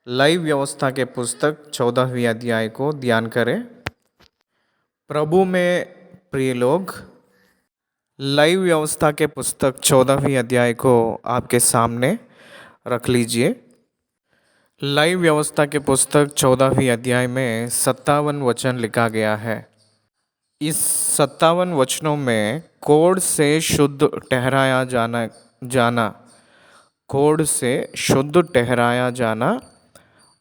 Live व्यवस्था के पुस्तक 14वीं अध्याय को ध्यान करें। प्रभु में प्रिय लोग, लाइव व्यवस्था के पुस्तक 14वीं अध्याय को आपके सामने रख लीजिए। लाइव व्यवस्था के पुस्तक 14वीं अध्याय में 57 वचन लिखा गया है। इस 57 वचनों में कोढ़ से शुद्ध ठहराया जाना कोढ़ से शुद्ध ठहराया जाना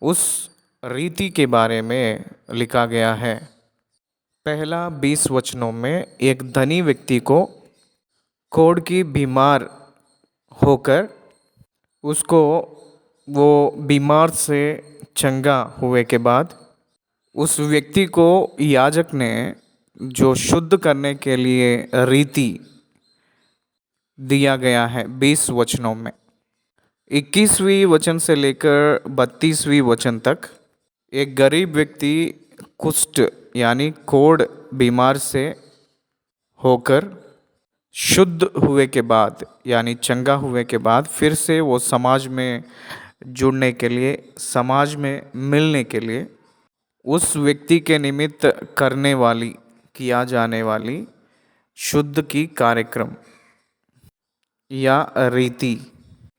उस रीति के बारे में लिखा गया है। पहला 20 वचनों में एक धनी व्यक्ति को कोढ़ की बीमार होकर उसको वो बीमार से चंगा हुए के बाद उस व्यक्ति को याजक ने जो शुद्ध करने के लिए रीति दिया गया है 20 वचनों में, 21वीं वचन से लेकर 32वीं वचन तक एक गरीब व्यक्ति कुष्ठ यानी कोढ़ बीमार से होकर शुद्ध हुए के बाद यानी चंगा हुए के बाद फिर से वो समाज में जुड़ने के लिए, समाज में मिलने के लिए उस व्यक्ति के निमित्त किया जाने वाली शुद्ध की कार्यक्रम या रीति।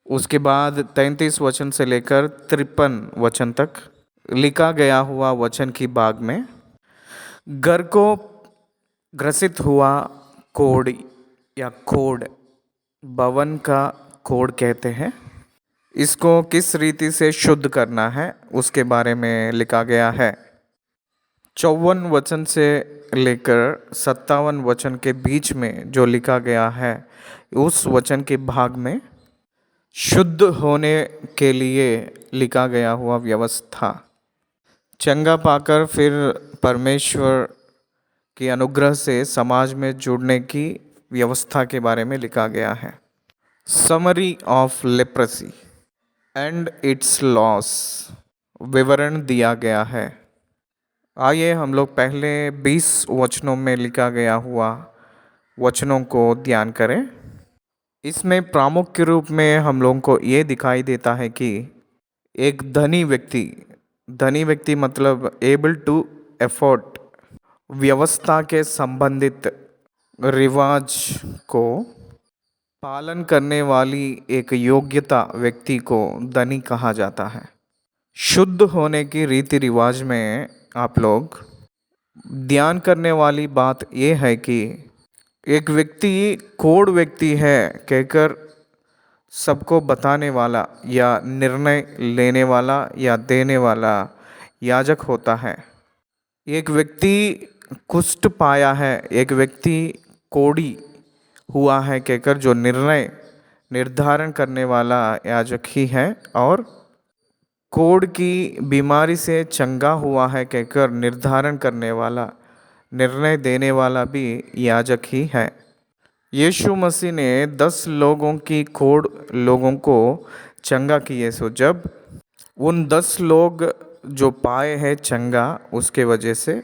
उसके बाद 33 वचन से लेकर 53 वचन तक लिखा गया हुआ वचन की भाग में घर को ग्रसित हुआ कोढ़ या कोढ़, भवन का कोढ़ कहते हैं, इसको किस रीति से शुद्ध करना है उसके बारे में लिखा गया है। 54 वचन से लेकर 57 वचन के बीच में जो लिखा गया है उस वचन के भाग में शुद्ध होने के लिए लिखा गया हुआ व्यवस्था, चंगा पाकर फिर परमेश्वर के अनुग्रह से समाज में जुड़ने की व्यवस्था के बारे में लिखा गया है। Summary of leprosy and it's loss विवरण दिया गया है। आइए हम लोग पहले 20 वचनों में लिखा गया हुआ वचनों को ध्यान करें। इसमें प्रामुख्य रूप में हम लोगों को ये दिखाई देता है कि एक धनी व्यक्ति मतलब एबल टू एफोर्ड व्यवस्था के संबंधित रिवाज को पालन करने वाली एक योग्यता व्यक्ति को धनी कहा जाता है। शुद्ध होने की रीति रिवाज में आप लोग ध्यान करने वाली बात यह है कि एक व्यक्ति कोढ़ व्यक्ति है कहकर सबको बताने वाला या निर्णय लेने वाला या देने वाला याजक होता है। एक व्यक्ति कुष्ठ पाया है, एक व्यक्ति कोढ़ी हुआ है कहकर जो निर्धारण करने वाला याजक ही है, और कोढ़ की बीमारी से चंगा हुआ है कहकर निर्धारण करने वाला, निर्णय देने वाला भी याजक ही है। यीशु मसीह ने 10 लोगों को चंगा किए। सो जब उन 10 लोग जो पाए हैं चंगा, उसके वजह से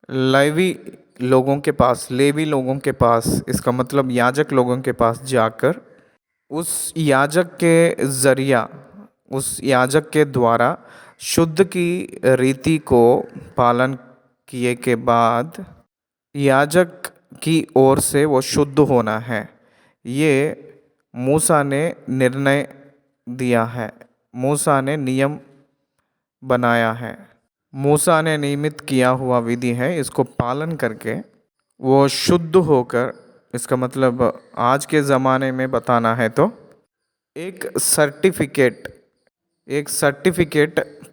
लेवी लोगों के पास इसका मतलब याजक लोगों के पास जाकर उस याजक के द्वारा शुद्ध की रीति को पालन किए के बाद याजक की ओर से वो शुद्ध होना है। ये मूसा ने निर्णय दिया है, मूसा ने नियम बनाया है, मूसा ने नियमित किया हुआ विधि है। इसको पालन करके वो शुद्ध होकर, इसका मतलब आज के ज़माने में बताना है तो एक सर्टिफिकेट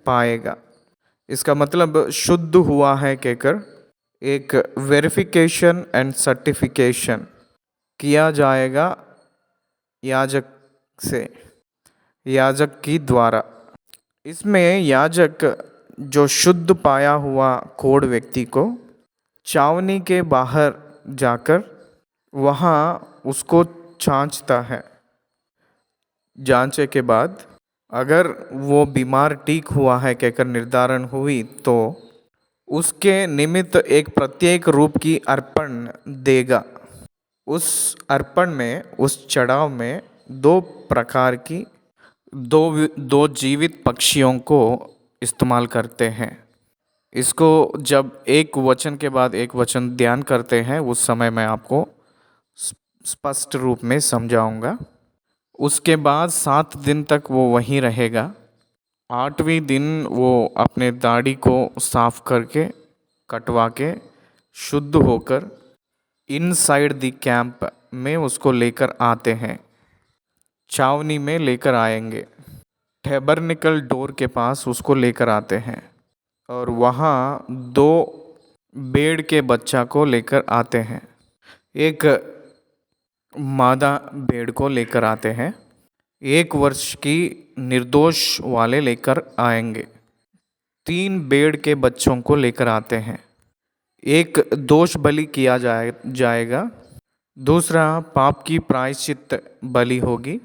पाएगा। इसका मतलब शुद्ध हुआ है कहकर एक वेरिफिकेशन एंड सर्टिफिकेशन किया जाएगा याजक की द्वारा। इसमें याजक जो शुद्ध पाया हुआ कोढ़ व्यक्ति को छावनी के बाहर जाकर वहाँ उसको जांचता है। जांचे के बाद अगर वो बीमार ठीक हुआ है कहकर निर्धारण हुई तो उसके निमित्त एक प्रत्येक रूप की अर्पण देगा। उस अर्पण में, उस चढ़ाव में 2 प्रकार की दो जीवित पक्षियों को इस्तेमाल करते हैं। इसको जब एक वचन के बाद एक वचन ध्यान करते हैं उस समय मैं आपको स्पष्ट रूप में समझाऊंगा। उसके बाद 7 दिन तक वो वहीं रहेगा। 8वें दिन वो अपने दाढ़ी को साफ करके कटवा के शुद्ध होकर इनसाइड द कैंप में उसको लेकर आते हैं, छावनी में लेकर आएंगे। टैबरनेकल डोर के पास उसको लेकर आते हैं और वहाँ 2 भेड़ के बच्चा को लेकर आते हैं। एक मादा भेड़ को लेकर आते हैं, 1 वर्ष की निर्दोष वाले लेकर आएंगे। 3 भेड़ के बच्चों को लेकर आते हैं। एक दोष बलि किया जाएगा, दूसरा पाप की प्रायश्चित बलि होगी,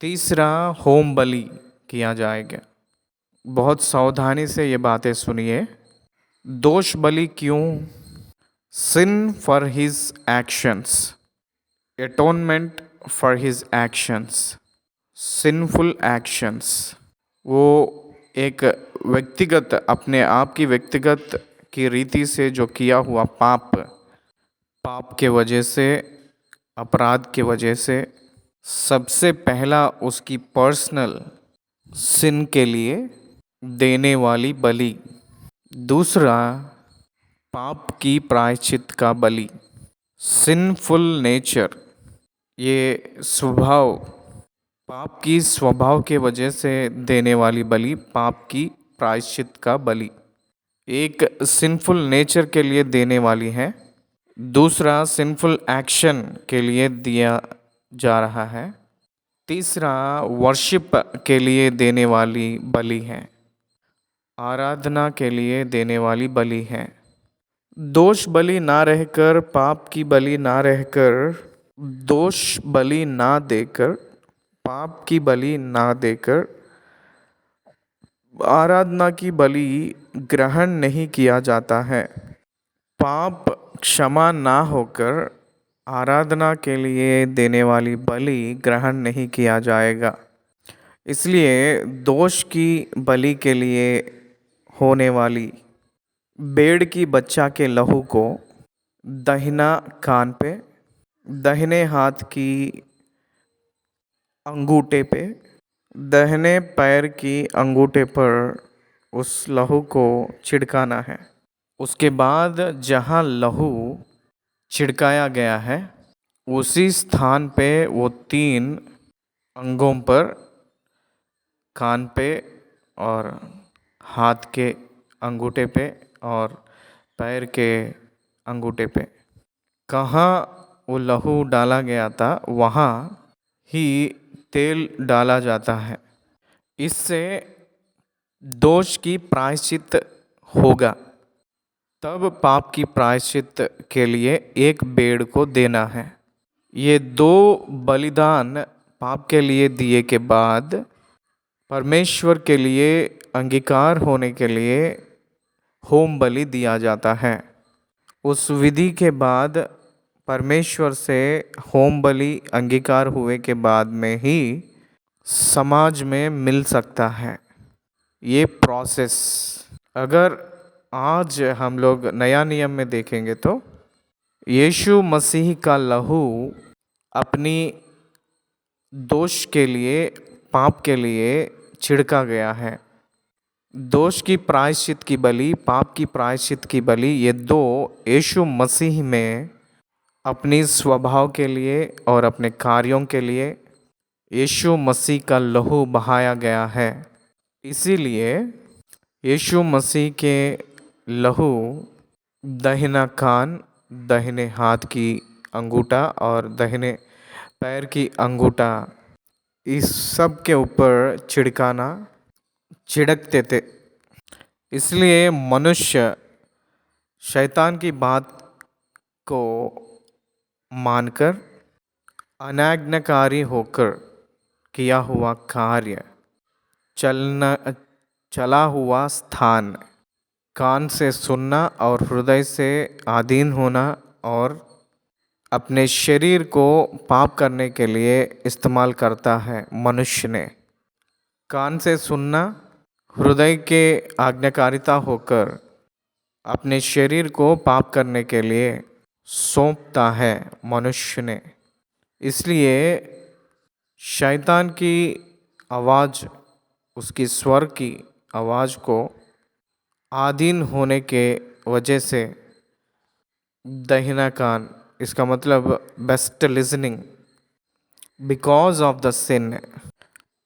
तीसरा होम बलि किया जाएगा। बहुत सावधानी से ये बातें सुनिए। दोष बलि क्यों? Sin for his actions, atonement for his actions, sinful actions. वो एक व्यक्तिगत, अपने आप की व्यक्तिगत की रीति से जो किया हुआ पाप के वजह से, अपराध के वजह से, सबसे पहला उसकी पर्सनल सिन के लिए देने वाली बलि, दूसरा पाप की प्रायश्चित का बलि। सिनफुल नेचर, ये स्वभाव, पाप की स्वभाव के वजह से देने वाली बलि, पाप की प्रायश्चित का बलि एक सिंफुल नेचर के लिए देने वाली है, दूसरा सिंफुल एक्शन के लिए दिया जा रहा है, तीसरा वर्शिप के लिए देने वाली बलि है, आराधना के लिए देने वाली बलि है। दोष बलि ना रहकर, पाप की बलि ना रहकर, दोष बलि ना देकर, पाप की बलि ना देकर, आराधना की बलि ग्रहण नहीं किया जाता है। पाप क्षमा ना होकर आराधना के लिए देने वाली बलि ग्रहण नहीं किया जाएगा। इसलिए दोष की बलि के लिए होने वाली भेड़ की बच्चा के लहू को दाहिना कान पे, दाहिने हाथ की अंगूठे पे, दाहिने पैर की अंगूठे पर उस लहू को छिड़काना है। उसके बाद जहाँ लहू छिड़काया गया है उसी स्थान पे वो 3 अंगों पर, कान पे और हाथ के अंगूठे पे और पैर के अंगूठे पे, कहाँ वो लहू डाला गया था वहाँ ही तेल डाला जाता है। इससे दोष की प्रायश्चित होगा। तब पाप की प्रायश्चित के लिए एक भेड़ को देना है। ये 2 बलिदान पाप के लिए दिए के बाद परमेश्वर के लिए अंगीकार होने के लिए होम बलि दिया जाता है। उस विधि के बाद परमेश्वर से होम बलि अंगीकार हुए के बाद में ही समाज में मिल सकता है ये प्रोसेस। अगर आज हम लोग नया नियम में देखेंगे तो यीशु मसीह का लहू अपनी दोष के लिए, पाप के लिए छिड़का गया है। दोष की प्रायश्चित की बलि, पाप की प्रायश्चित की बलि, ये 2 यीशु मसीह में अपनी स्वभाव के लिए और अपने कार्यों के लिए यीशु मसीह का लहू बहाया गया है। इसीलिए यीशु मसीह के लहू दाहिना कान, दाहिने हाथ की अंगूठा और दाहिने पैर की अंगूठा, इस सब के ऊपर छिड़कते थे। इसलिए मनुष्य शैतान की बात को मानकर अनाज्ञाकारी होकर किया हुआ कार्य, चला हुआ स्थान, कान से सुनना और हृदय से अधीन होना और अपने शरीर को पाप करने के लिए इस्तेमाल करता है मनुष्य ने। कान से सुनना हृदय के आज्ञाकारिता होकर अपने शरीर को पाप करने के लिए सौंपता है मनुष्य ने। इसलिए शैतान की आवाज़, उसकी स्वर की आवाज़ को आधीन होने के वजह से दहिना कान, इसका मतलब best listening, because of the sin,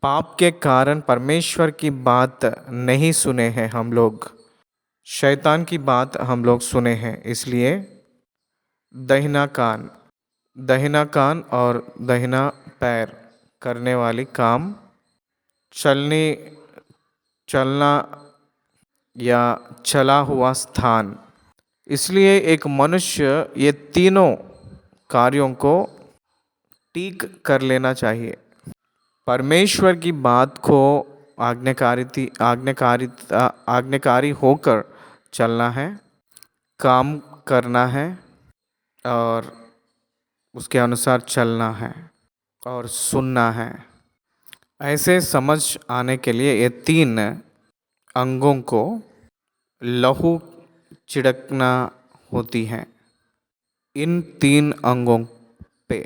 पाप के कारण परमेश्वर की बात नहीं सुने हैं हम लोग, शैतान की बात हम लोग सुने हैं। इसलिए दहिना कान और दहिना पैर करने वाली काम, चलना या चला हुआ स्थान। इसलिए एक मनुष्य ये तीनों कार्यों को ठीक कर लेना चाहिए। परमेश्वर की बात को आज्ञाकारी होकर चलना है, काम करना है और उसके अनुसार चलना है और सुनना है। ऐसे समझ आने के लिए ये तीन अंगों को लहू छिड़कना होती है। इन तीन अंगों पे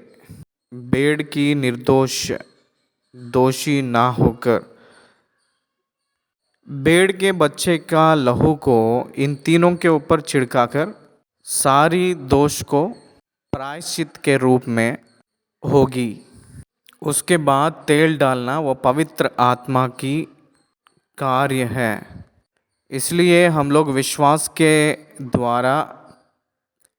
भेड़ की निर्दोष दोषी ना होकर भेड़ के बच्चे का लहू को इन तीनों के ऊपर छिड़काकर सारी दोष को प्रायश्चित के रूप में होगी। उसके बाद तेल डालना वो पवित्र आत्मा की कार्य है। इसलिए हम लोग विश्वास के द्वारा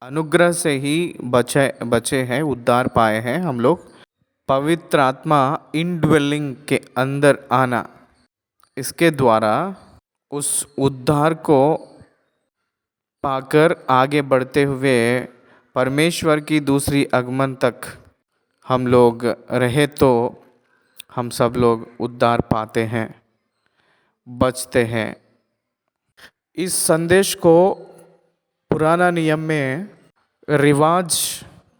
अनुग्रह से ही बचे हैं, उद्धार पाए हैं हम लोग। पवित्र आत्मा इनड्वेलिंग के अंदर आना, इसके द्वारा उस उद्धार को पाकर आगे बढ़ते हुए परमेश्वर की दूसरी आगमन तक हम लोग रहे तो हम सब लोग उद्धार पाते हैं, बचते हैं। इस संदेश को पुराना नियम में रिवाज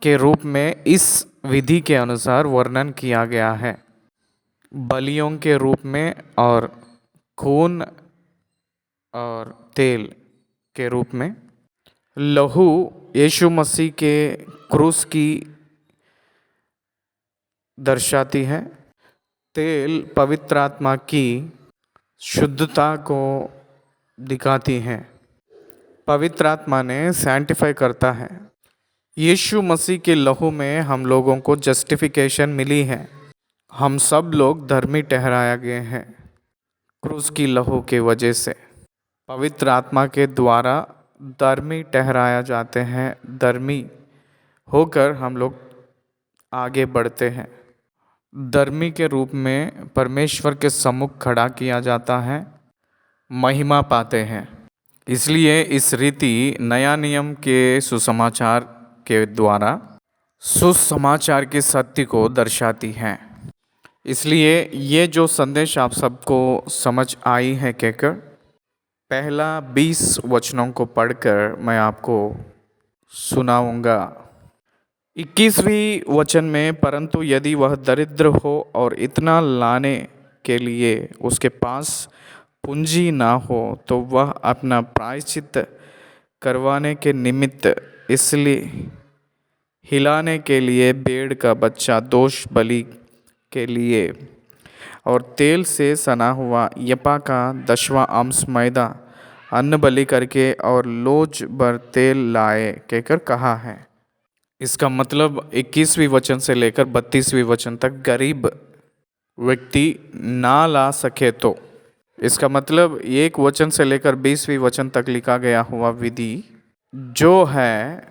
के रूप में इस विधि के अनुसार वर्णन किया गया है, बलियों के रूप में और खून और तेल के रूप में। लहू यीशु मसीह के क्रूस की दर्शाती है, तेल पवित्र आत्मा की शुद्धता को दिखाती है। पवित्र आत्मा ने सैंटिफाई करता है। यीशु मसीह के लहू में हम लोगों को जस्टिफिकेशन मिली है, हम सब लोग धर्मी ठहराया गए हैं क्रूस की लहू के वजह से। पवित्र आत्मा के द्वारा धर्मी ठहराया जाते हैं, धर्मी होकर हम लोग आगे बढ़ते हैं। धर्मी के रूप में परमेश्वर के सम्मुख खड़ा किया जाता है, महिमा पाते हैं। इसलिए इस रीति नया नियम के सुसमाचार के द्वारा सुसमाचार के सत्य को दर्शाती है। इसलिए ये जो संदेश आप सबको समझ आई है कहकर पहला 20 वचनों को पढ़कर मैं आपको सुनाऊंगा। 21वीं वचन में, परंतु यदि वह दरिद्र हो और इतना लाने के लिए उसके पास पूंजी ना हो तो वह अपना प्रायश्चित करवाने के निमित्त इसलिए हिलाने के लिए भेड़ का बच्चा दोष बलि के लिए और तेल से सना हुआ यपा का 10वां अंश मैदा अन्न बलि करके और लोज भर तेल लाए कहकर कहा है। इसका मतलब 21वीं वचन से लेकर 32वीं वचन तक गरीब व्यक्ति ना ला सके तो, इसका मतलब एक वचन से लेकर 20वीं वचन तक लिखा गया हुआ विधि जो है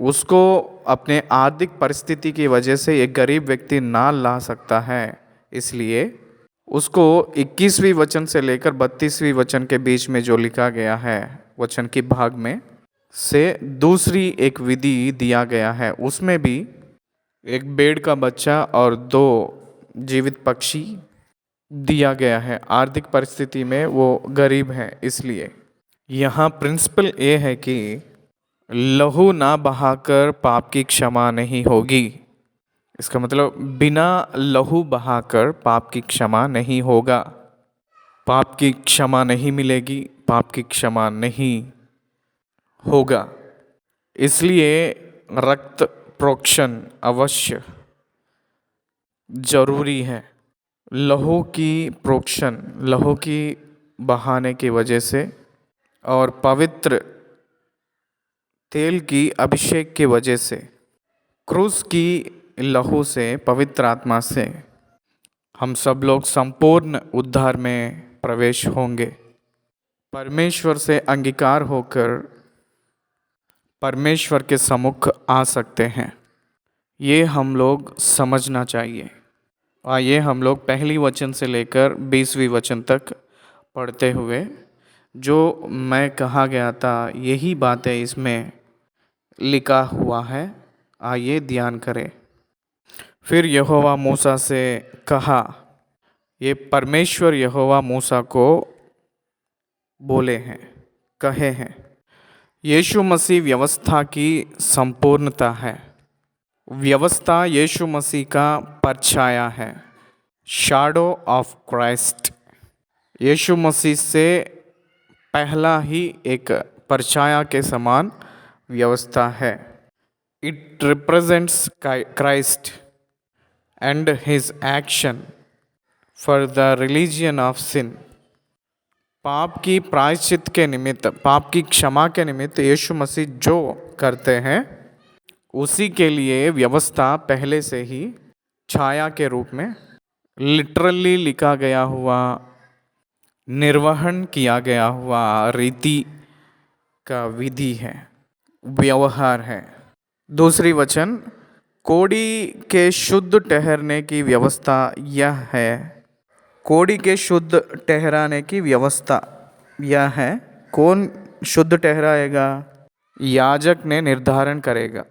उसको अपने आर्थिक परिस्थिति की वजह से एक गरीब व्यक्ति ना ला सकता है। इसलिए उसको 21वीं वचन से लेकर 32वीं वचन के बीच में जो लिखा गया है वचन की भाग में से दूसरी एक विधि दिया गया है। उसमें भी एक भेड़ का बच्चा और 2 जीवित पक्षी दिया गया है। आर्थिक परिस्थिति में वो गरीब है, इसलिए यहाँ प्रिंसिपल ये है कि लहू ना बहाकर पाप की क्षमा नहीं होगी। इसका मतलब बिना लहू बहाकर पाप की क्षमा नहीं होगा, पाप की क्षमा नहीं मिलेगी, पाप की क्षमा नहीं होगा। इसलिए रक्त प्रोक्षण अवश्य जरूरी है। लहू की प्रोक्षण, लहू की बहाने की वजह से और पवित्र तेल की अभिषेक की वजह से, क्रूस की लहू से, पवित्र आत्मा से हम सब लोग संपूर्ण उद्धार में प्रवेश होंगे। परमेश्वर से अंगीकार होकर परमेश्वर के सम्मुख आ सकते हैं। ये हम लोग समझना चाहिए। आइए हम लोग पहली वचन से लेकर 20वीं वचन तक पढ़ते हुए, जो मैं कहा गया था यही बातें इसमें लिखा हुआ है, आइए ध्यान करें। फिर यहोवा मूसा से कहा, ये परमेश्वर यहोवा मूसा को बोले हैं, कहे हैं। यीशु मसीह व्यवस्था की संपूर्णता है। व्यवस्था यीशु मसीह का परछाया है, shadow of Christ. Yeshu Masih से पहला ही एक परछाया के समान व्यवस्था है। It represents Christ and his action for the religion of sin. पाप की प्रायश्चित के निमित्त, पाप की क्षमा के निमित्त यीशु मसीह जो करते हैं, उसी के लिए व्यवस्था पहले से ही छाया के रूप में लिटरली लिखा गया हुआ, निर्वहन किया गया हुआ रीति का विधि है, व्यवहार है। दूसरी वचन, कोड़ी के शुद्ध ठहरने की व्यवस्था यह है। कोड़ी के शुद्ध ठहराने की व्यवस्था यह है। कौन शुद्ध ठहराएगा? याजक ने निर्धारण करेगा।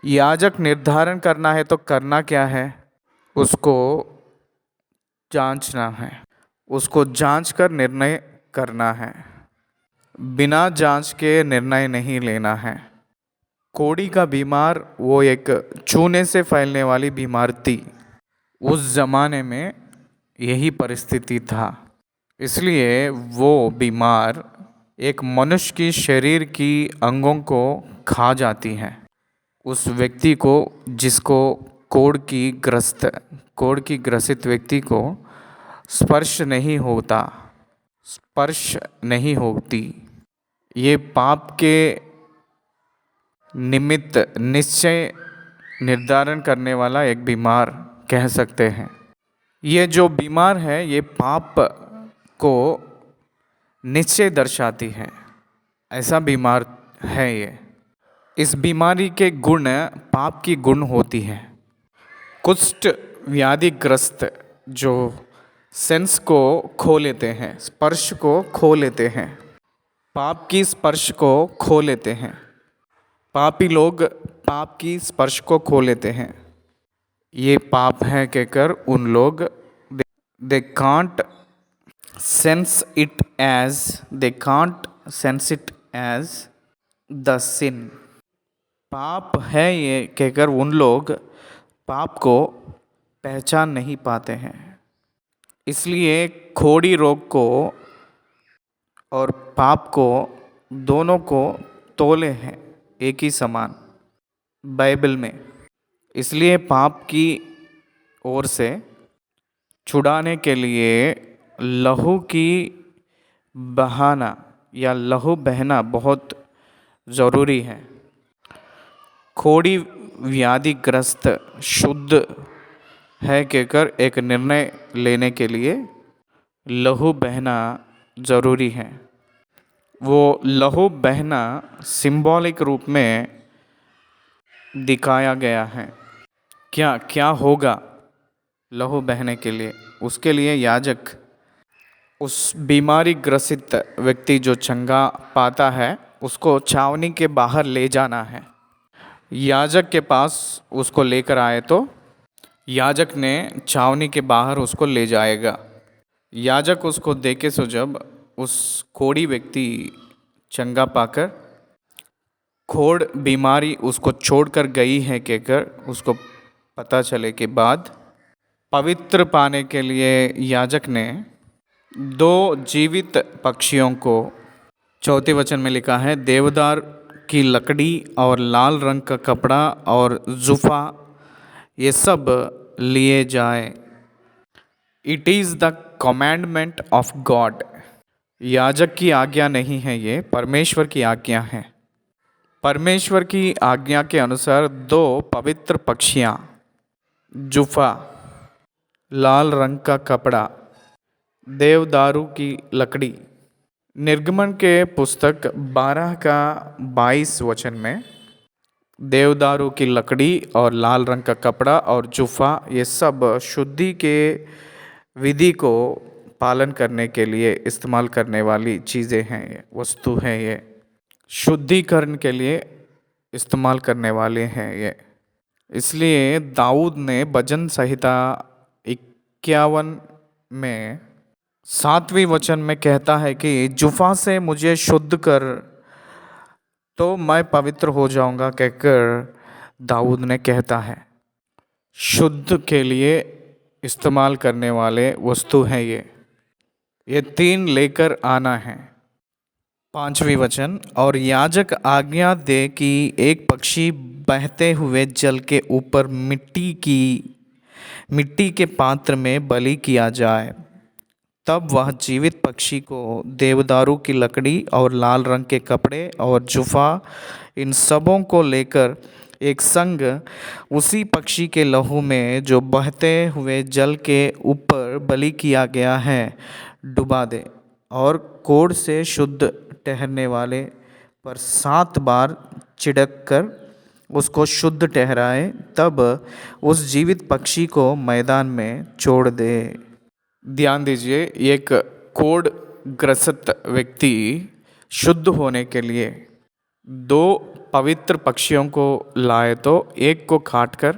याजक निर्धारण करना है तो करना क्या है? उसको जांचना है, उसको जांच कर निर्णय करना है। बिना जांच के निर्णय नहीं लेना है। कोड़ी का बीमार वो एक छूने से फैलने वाली बीमार थी। उस जमाने में यही परिस्थिति था। इसलिए वो बीमार एक मनुष्य की शरीर की अंगों को खा जाती है। उस व्यक्ति को, जिसको कोढ़ की ग्रसित व्यक्ति को स्पर्श नहीं होता, स्पर्श नहीं होती। ये पाप के निमित्त निश्चय निर्धारण करने वाला एक बीमार कह सकते हैं। ये जो बीमार है, ये पाप को निश्चय दर्शाती है, ऐसा बीमार है ये। इस बीमारी के गुण पाप की गुण होती है। कुष्ठ व्याधिग्रस्त जो सेंस को खो लेते हैं, स्पर्श को खो लेते हैं, पाप की स्पर्श को खो लेते हैं। पापी लोग पाप की स्पर्श को खो लेते हैं। ये पाप है कहकर उन लोग they can't sense it as the sin। पाप है ये कहकर उन लोग पाप को पहचान नहीं पाते हैं। इसलिए खोड़ी रोग को और पाप को, दोनों को तोले हैं एक ही समान बाइबल में। इसलिए पाप की ओर से छुड़ाने के लिए लहू की बहाना या लहू बहना बहुत ज़रूरी है। खोड़ी व्याधिग्रस्त शुद्ध है कहकर एक निर्णय लेने के लिए लहू बहना ज़रूरी है। वो लहू बहना सिंबॉलिक रूप में दिखाया गया है। क्या क्या होगा लहू बहने के लिए? उसके लिए याजक उस बीमारी ग्रसित व्यक्ति जो चंगा पाता है, उसको छावनी के बाहर ले जाना है। याजक के पास उसको लेकर आए तो याजक ने छावनी के बाहर उसको ले जाएगा। याजक उसको देखे सो जब उस कोढ़ी व्यक्ति चंगा पाकर, खोड़ बीमारी उसको छोड़कर गई है कहकर उसको पता चले के बाद पवित्र पाने के लिए याजक ने दो जीवित पक्षियों को, चौथे वचन में लिखा है, देवदार की लकड़ी और लाल रंग का कपड़ा और जुफा, ये सब लिए जाए। It is the commandment of God. याजक की आज्ञा नहीं है, ये परमेश्वर की आज्ञा है। परमेश्वर की आज्ञा के अनुसार दो पवित्र पक्षियाँ, जुफा, लाल रंग का कपड़ा, देवदारू की लकड़ी। निर्गमन के पुस्तक 12 का 22 वचन में देवदारू की लकड़ी और लाल रंग का कपड़ा और जुफा, ये सब शुद्धि के विधि को पालन करने के लिए इस्तेमाल करने वाली चीज़ें हैं, ये वस्तु हैं, ये शुद्धिकरण के लिए इस्तेमाल करने वाले हैं ये। इसलिए दाऊद ने भजन संहिता 51 में 7वें वचन में कहता है कि जुफा से मुझे शुद्ध कर तो मैं पवित्र हो जाऊंगा, कहकर दाऊद ने कहता है। शुद्ध के लिए इस्तेमाल करने वाले वस्तु हैं ये 3 लेकर आना है। 5वें वचन, और याजक आज्ञा दे कि एक पक्षी बहते हुए जल के ऊपर मिट्टी के पात्र में बलि किया जाए। तब वह जीवित पक्षी को देवदारू की लकड़ी और लाल रंग के कपड़े और जुफा, इन सबों को लेकर एक संग उसी पक्षी के लहू में जो बहते हुए जल के ऊपर बलि किया गया है डुबा दे, और कोढ़ से शुद्ध ठहरने वाले पर 7 बार छिड़क कर उसको शुद्ध ठहराए। तब उस जीवित पक्षी को मैदान में छोड़ दे। ध्यान दीजिए, एक कोढ़ ग्रसित व्यक्ति शुद्ध होने के लिए 2 पवित्र पक्षियों को लाए तो एक को काटकर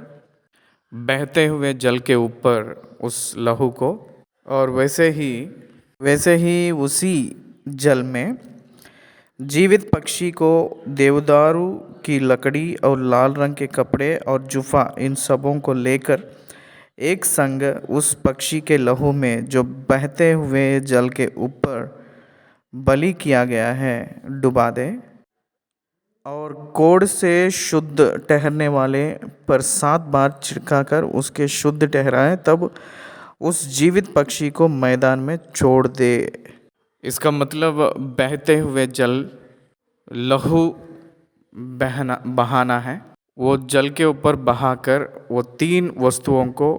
बहते हुए जल के ऊपर उस लहू को, और वैसे ही उसी जल में जीवित पक्षी को देवदारू की लकड़ी और लाल रंग के कपड़े और जुफा, इन सबों को लेकर एक संग उस पक्षी के लहू में जो बहते हुए जल के ऊपर बलि किया गया है डुबा दे, और कोढ़ से शुद्ध ठहरने वाले पर 7 बार छिड़का कर उसके शुद्ध ठहराए। तब उस जीवित पक्षी को मैदान में छोड़ दे। इसका मतलब बहते हुए जल, लहू बहाना है। वो जल के ऊपर बहाकर वो 3 वस्तुओं को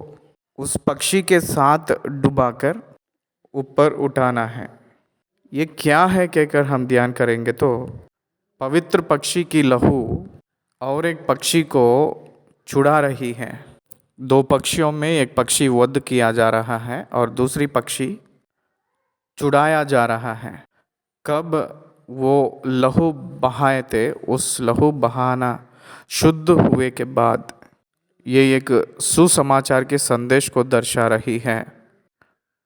उस पक्षी के साथ डुबाकर ऊपर उठाना है। ये क्या है कहकर हम ध्यान करेंगे तो पवित्र पक्षी की लहू और एक पक्षी को छुड़ा रही है। 2 पक्षियों में एक पक्षी वध किया जा रहा है और दूसरी पक्षी छुड़ाया जा रहा है। कब वो लहू बहाए थे, उस लहू बहाना शुद्ध हुए के बाद, ये एक सुसमाचार के संदेश को दर्शा रही है।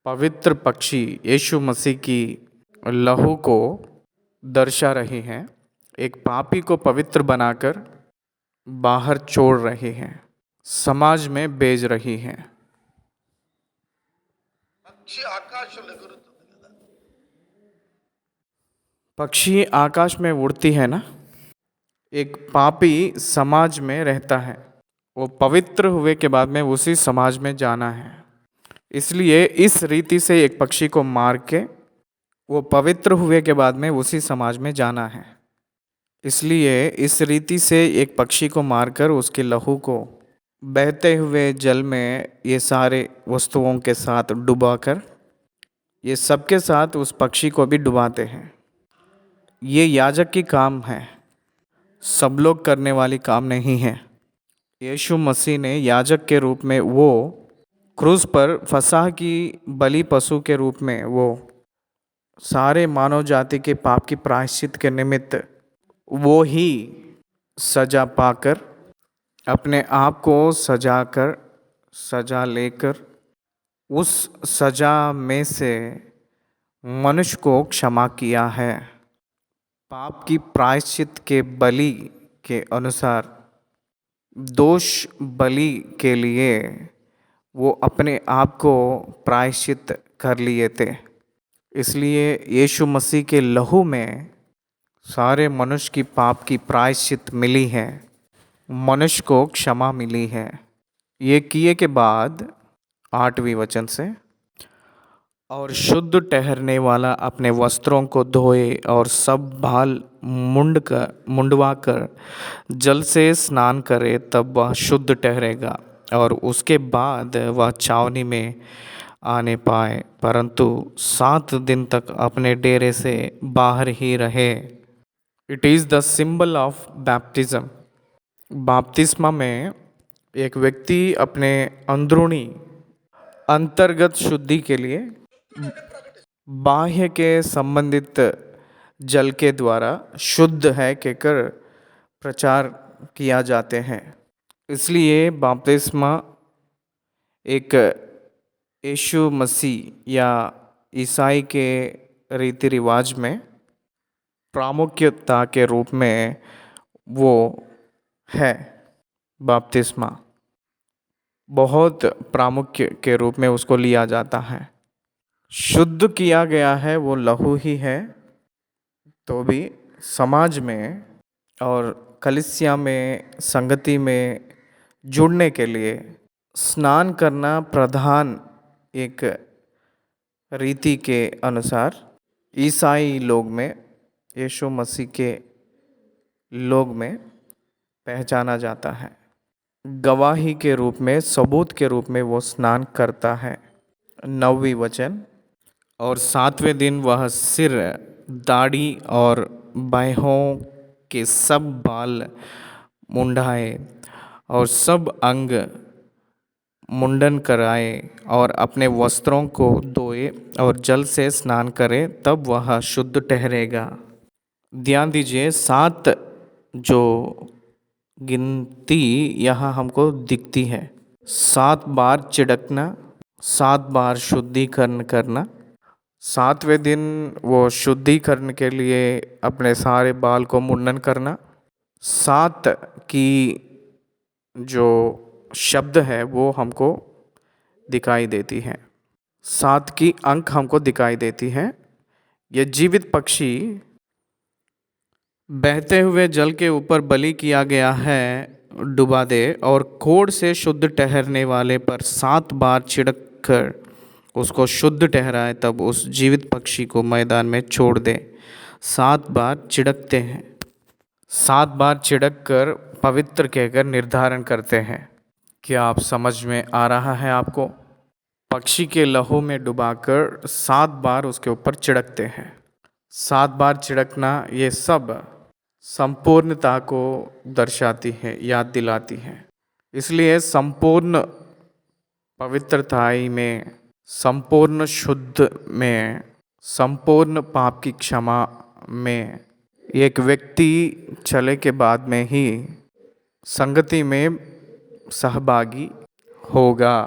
पवित्र पक्षी यीशु मसीह की लहू को दर्शा रही हैं, एक पापी को पवित्र बनाकर बाहर छोड़ रही हैं, समाज में भेज रही हैं। पक्षी आकाश में उड़ती है ना। एक पापी समाज में रहता है, वो पवित्र हुए के बाद में उसी समाज में जाना है। इसलिए इस रीति से एक पक्षी को मार के वो पवित्र हुए के बाद में उसी समाज में जाना है। इसलिए इस रीति से एक पक्षी को मारकर उसके लहू को बहते हुए जल में ये सारे वस्तुओं के साथ डुबाकर, ये सबके साथ उस पक्षी को भी डुबाते हैं। ये याजक की काम है, सब लोग करने वाली काम नहीं है। यीशु मसीह ने याजक के रूप में, वो क्रूस पर फसह की बलि पशु के रूप में, वो सारे मानव जाति के पाप की प्रायश्चित के निमित्त वो ही सजा पाकर, अपने आप को सजा लेकर उस सजा में से मनुष्य को क्षमा किया है। पाप की प्रायश्चित के बलि के अनुसार दोष बलि के लिए वो अपने आप को प्रायश्चित कर लिए थे। इसलिए यीशु मसीह के लहू में सारे मनुष्य की पाप की प्रायश्चित मिली है, मनुष्य को क्षमा मिली है। ये किए के बाद 8वें वचन से, और शुद्ध ठहरने वाला अपने वस्त्रों को धोए और सब बाल मुंडवा कर जल से स्नान करे, तब वह शुद्ध ठहरेगा और उसके बाद वह छावनी में आने पाए, परंतु 7 दिन तक अपने डेरे से बाहर ही रहे। It is the symbol of baptism. बपतिस्मा में एक व्यक्ति अपने अंदरूनी अंतर्गत शुद्धि के लिए बाह्य के संबंधित जल के द्वारा शुद्ध है कहकर प्रचार किया जाते हैं। इसलिए बपतिस्मा एक यीशु मसीह या ईसाई के रीति रिवाज में प्रामुख्यता के रूप में वो है। बपतिस्मा बहुत प्रामुख्य के रूप में उसको लिया जाता है। शुद्ध किया गया है वो लहू ही है, तो भी समाज में और कलीसिया में संगति में जुड़ने के लिए स्नान करना प्रधान एक रीति के अनुसार ईसाई लोग में, यीशु मसीह के लोग में पहचाना जाता है। गवाही के रूप में, सबूत के रूप में वो स्नान करता है। 9वें वचन, और 7वें दिन वह सिर, दाढ़ी और बाहों के सब बाल मुंडाए और सब अंग मुंडन कराए और अपने वस्त्रों को धोए और जल से स्नान करे, तब वह शुद्ध ठहरेगा। ध्यान दीजिए, 7 जो गिनती यहाँ हमको दिखती है, 7 बार छिड़कना, 7 बार शुद्धिकरण करना। 7वें दिन वो शुद्धिकरण के लिए अपने सारे बाल को मुंडन करना। 7 की जो शब्द है वो हमको दिखाई देती है, 7 की अंक हमको दिखाई देती है। ये जीवित पक्षी बहते हुए जल के ऊपर बलि किया गया है, डुबा दे और कोढ़ से शुद्ध ठहरने वाले पर 7 बार छिड़क कर उसको शुद्ध ठहराए, तब उस जीवित पक्षी को मैदान में छोड़ दे। 7 बार छिड़कते हैं, 7 बार छिड़क कर पवित्र कहकर निर्धारण करते हैं। क्या आप समझ में आ रहा है आपको? पक्षी के लहू में डुबाकर 7 बार उसके ऊपर छिड़कते हैं। 7 बार छिड़कना ये सब संपूर्णता को दर्शाती है, याद दिलाती है। इसलिए संपूर्ण पवित्रताई में, संपूर्ण शुद्ध में, संपूर्ण पाप की क्षमा में एक व्यक्ति चले के बाद में ही संगति में सहभागी होगा।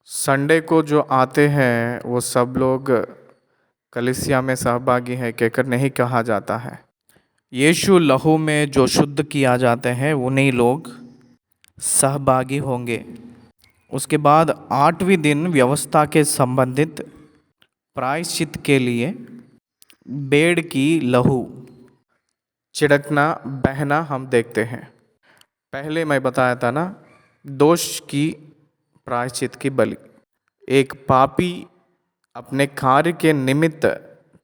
संडे को जो आते हैं वो सब लोग कलीसिया में सहभागी है कहकर नहीं कहा जाता है। यीशु लहू में जो शुद्ध किया जाते हैं उन्हीं लोग सहभागी होंगे। उसके बाद 8वें दिन व्यवस्था के संबंधित प्रायश्चित के लिए भेड़ की लहू छिड़कना, बहना हम देखते हैं। पहले मैं बताया था ना, दोष की प्रायश्चित की बलि, एक पापी अपने कार्य के निमित्त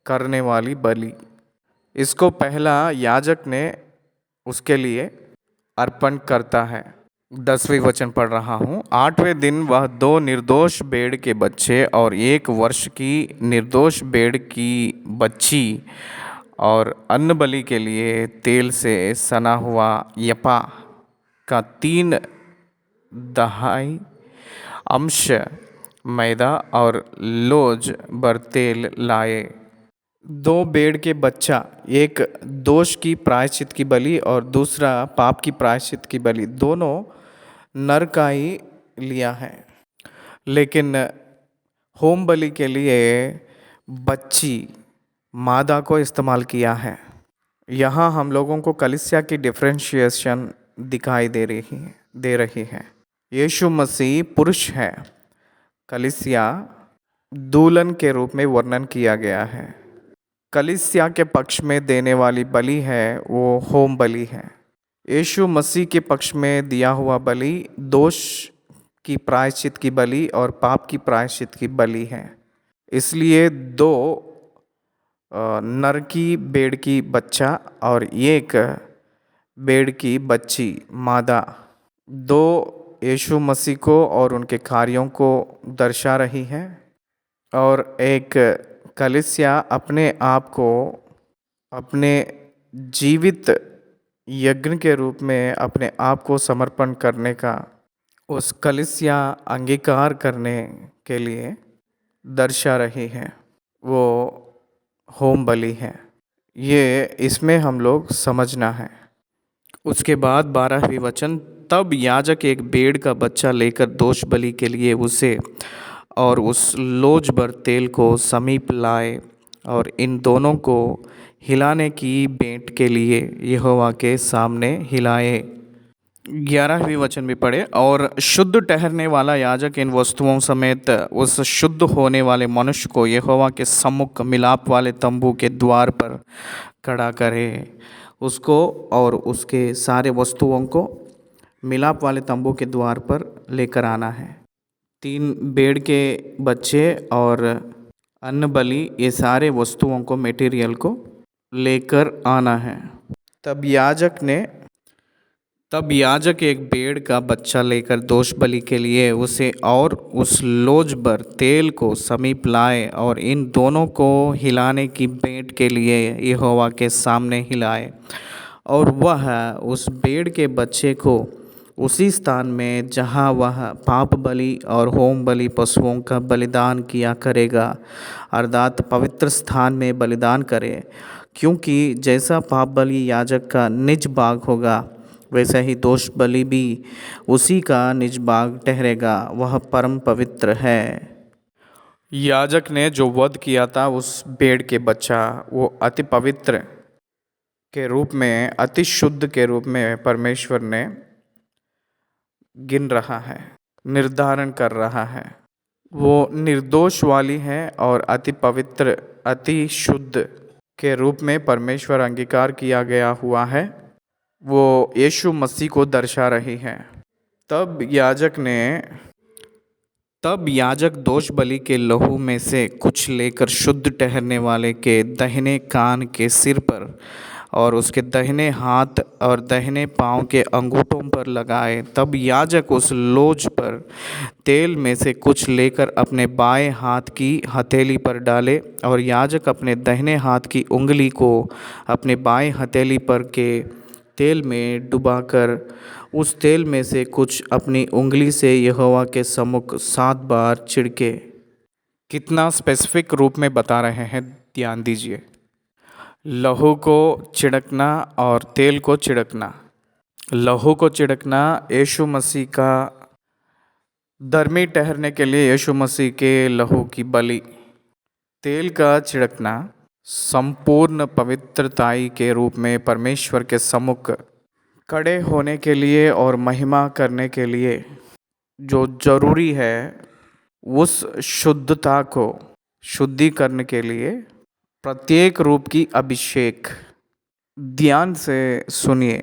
करने वाली बलि, इसको पहला याजक ने उसके लिए अर्पण करता है। 10वें वचन पढ़ रहा हूँ। 8वें दिन वह 2 निर्दोष भेड़ के बच्चे और 1 वर्ष की निर्दोष भेड़ की बच्ची और अन्न बलि के लिए तेल से सना हुआ यपा का 3 दहाई अंश मैदा और लोज भर तेल लाए। 2 भेड़ के बच्चा, एक दोष की प्रायश्चित की बलि और दूसरा पाप की प्रायश्चित की बलि, दोनों नर का ही लिया है। लेकिन होम बलि के लिए बच्ची मादा को इस्तेमाल किया है। यहाँ हम लोगों को कलीसिया की डिफरेंशिएशन दिखाई दे रही है। यीशु मसीह पुरुष है, कलीसिया दुल्हन के रूप में वर्णन किया गया है। कलीसिया के पक्ष में देने वाली बलि है वो होम बलि है। यीशु मसीह के पक्ष में दिया हुआ बलि दोष की प्रायश्चित की बलि और पाप की प्रायश्चित की बलि है। इसलिए दो नर की भेड़ की बच्चा और एक भेड़ की बच्ची मादा, दो यीशु मसीह को और उनके कार्यों को दर्शा रही है। और एक कलीसिया अपने आप को अपने जीवित यज्ञ के रूप में अपने आप को समर्पण करने का, उस कलीसिया अंगीकार करने के लिए दर्शा रही है, वो होम बलि है। ये इसमें हम लोग समझना है। उसके बाद 12वीं वचन, तब याजक एक भेड़ का बच्चा लेकर दोष बलि के लिए उसे और उस लोज भर तेल को समीप लाए और इन दोनों को हिलाने की भेंट के लिए यहोवा के सामने हिलाए। 11वीं वचन भी पढ़े, और शुद्ध ठहरने वाला याजक इन वस्तुओं समेत उस शुद्ध होने वाले मनुष्य को यहोवा के सम्मुख मिलाप वाले तंबू के द्वार पर खड़ा करे। उसको और उसके सारे वस्तुओं को मिलाप वाले तंबू के द्वार पर लेकर आना है। 3 भेड़ के बच्चे और अन्न बलि, ये सारे वस्तुओं को, मटेरियल को लेकर आना है। तब याजक एक भेड़ का बच्चा लेकर दोष बलि के लिए उसे और उस लोज भर तेल को समीप लाए और इन दोनों को हिलाने की भेंट के लिए यहोवा के सामने हिलाए। और वह उस भेड़ के बच्चे को उसी स्थान में जहाँ वह पाप बलि और होम बलि पशुओं का बलिदान किया करेगा, अर्थात पवित्र स्थान में बलिदान करे, क्योंकि जैसा पाप बलि याजक का निज भाग होगा, वैसा ही दोष बलि भी उसी का निज भाग ठहरेगा, वह परम पवित्र है। याजक ने जो वध किया था उस भेड़ के बच्चा, वो अति पवित्र के रूप में, अति शुद्ध के रूप में परमेश्वर ने गिन रहा है, निर्धारण कर रहा है। वो निर्दोष वाली है और अति पवित्र, अति शुद्ध के रूप में परमेश्वर अंगीकार किया गया हुआ है, वो यीशु मसीह को दर्शा रही है। तब याजक दोष बलि के लहू में से कुछ लेकर शुद्ध ठहरने वाले के दाहिने कान के सिर पर और उसके दाहिने हाथ और दाहिने पांव के अंगूठों पर लगाए। तब याजक उस लोज पर तेल में से कुछ लेकर अपने बाएं हाथ की हथेली पर डाले और याजक अपने दाहिने हाथ की उंगली को अपने बाएं हथेली पर के तेल में डुबाकर उस तेल में से कुछ अपनी उंगली से यहोवा के सम्मुख 7 बार छिड़के। कितना स्पेसिफिक रूप में बता रहे हैं, ध्यान दीजिए। लहू को छिड़कना और तेल को छिड़कना। लहू को छिड़कना यीशु मसीह का धर्मी ठहरने के लिए यीशु मसीह के लहू की बलि। तेल का छिड़कना संपूर्ण पवित्रताई के रूप में परमेश्वर के सम्मुख खड़े होने के लिए और महिमा करने के लिए जो जरूरी है, उस शुद्धता को शुद्धिकरण के लिए प्रत्येक रूप की अभिषेक। ध्यान से सुनिए,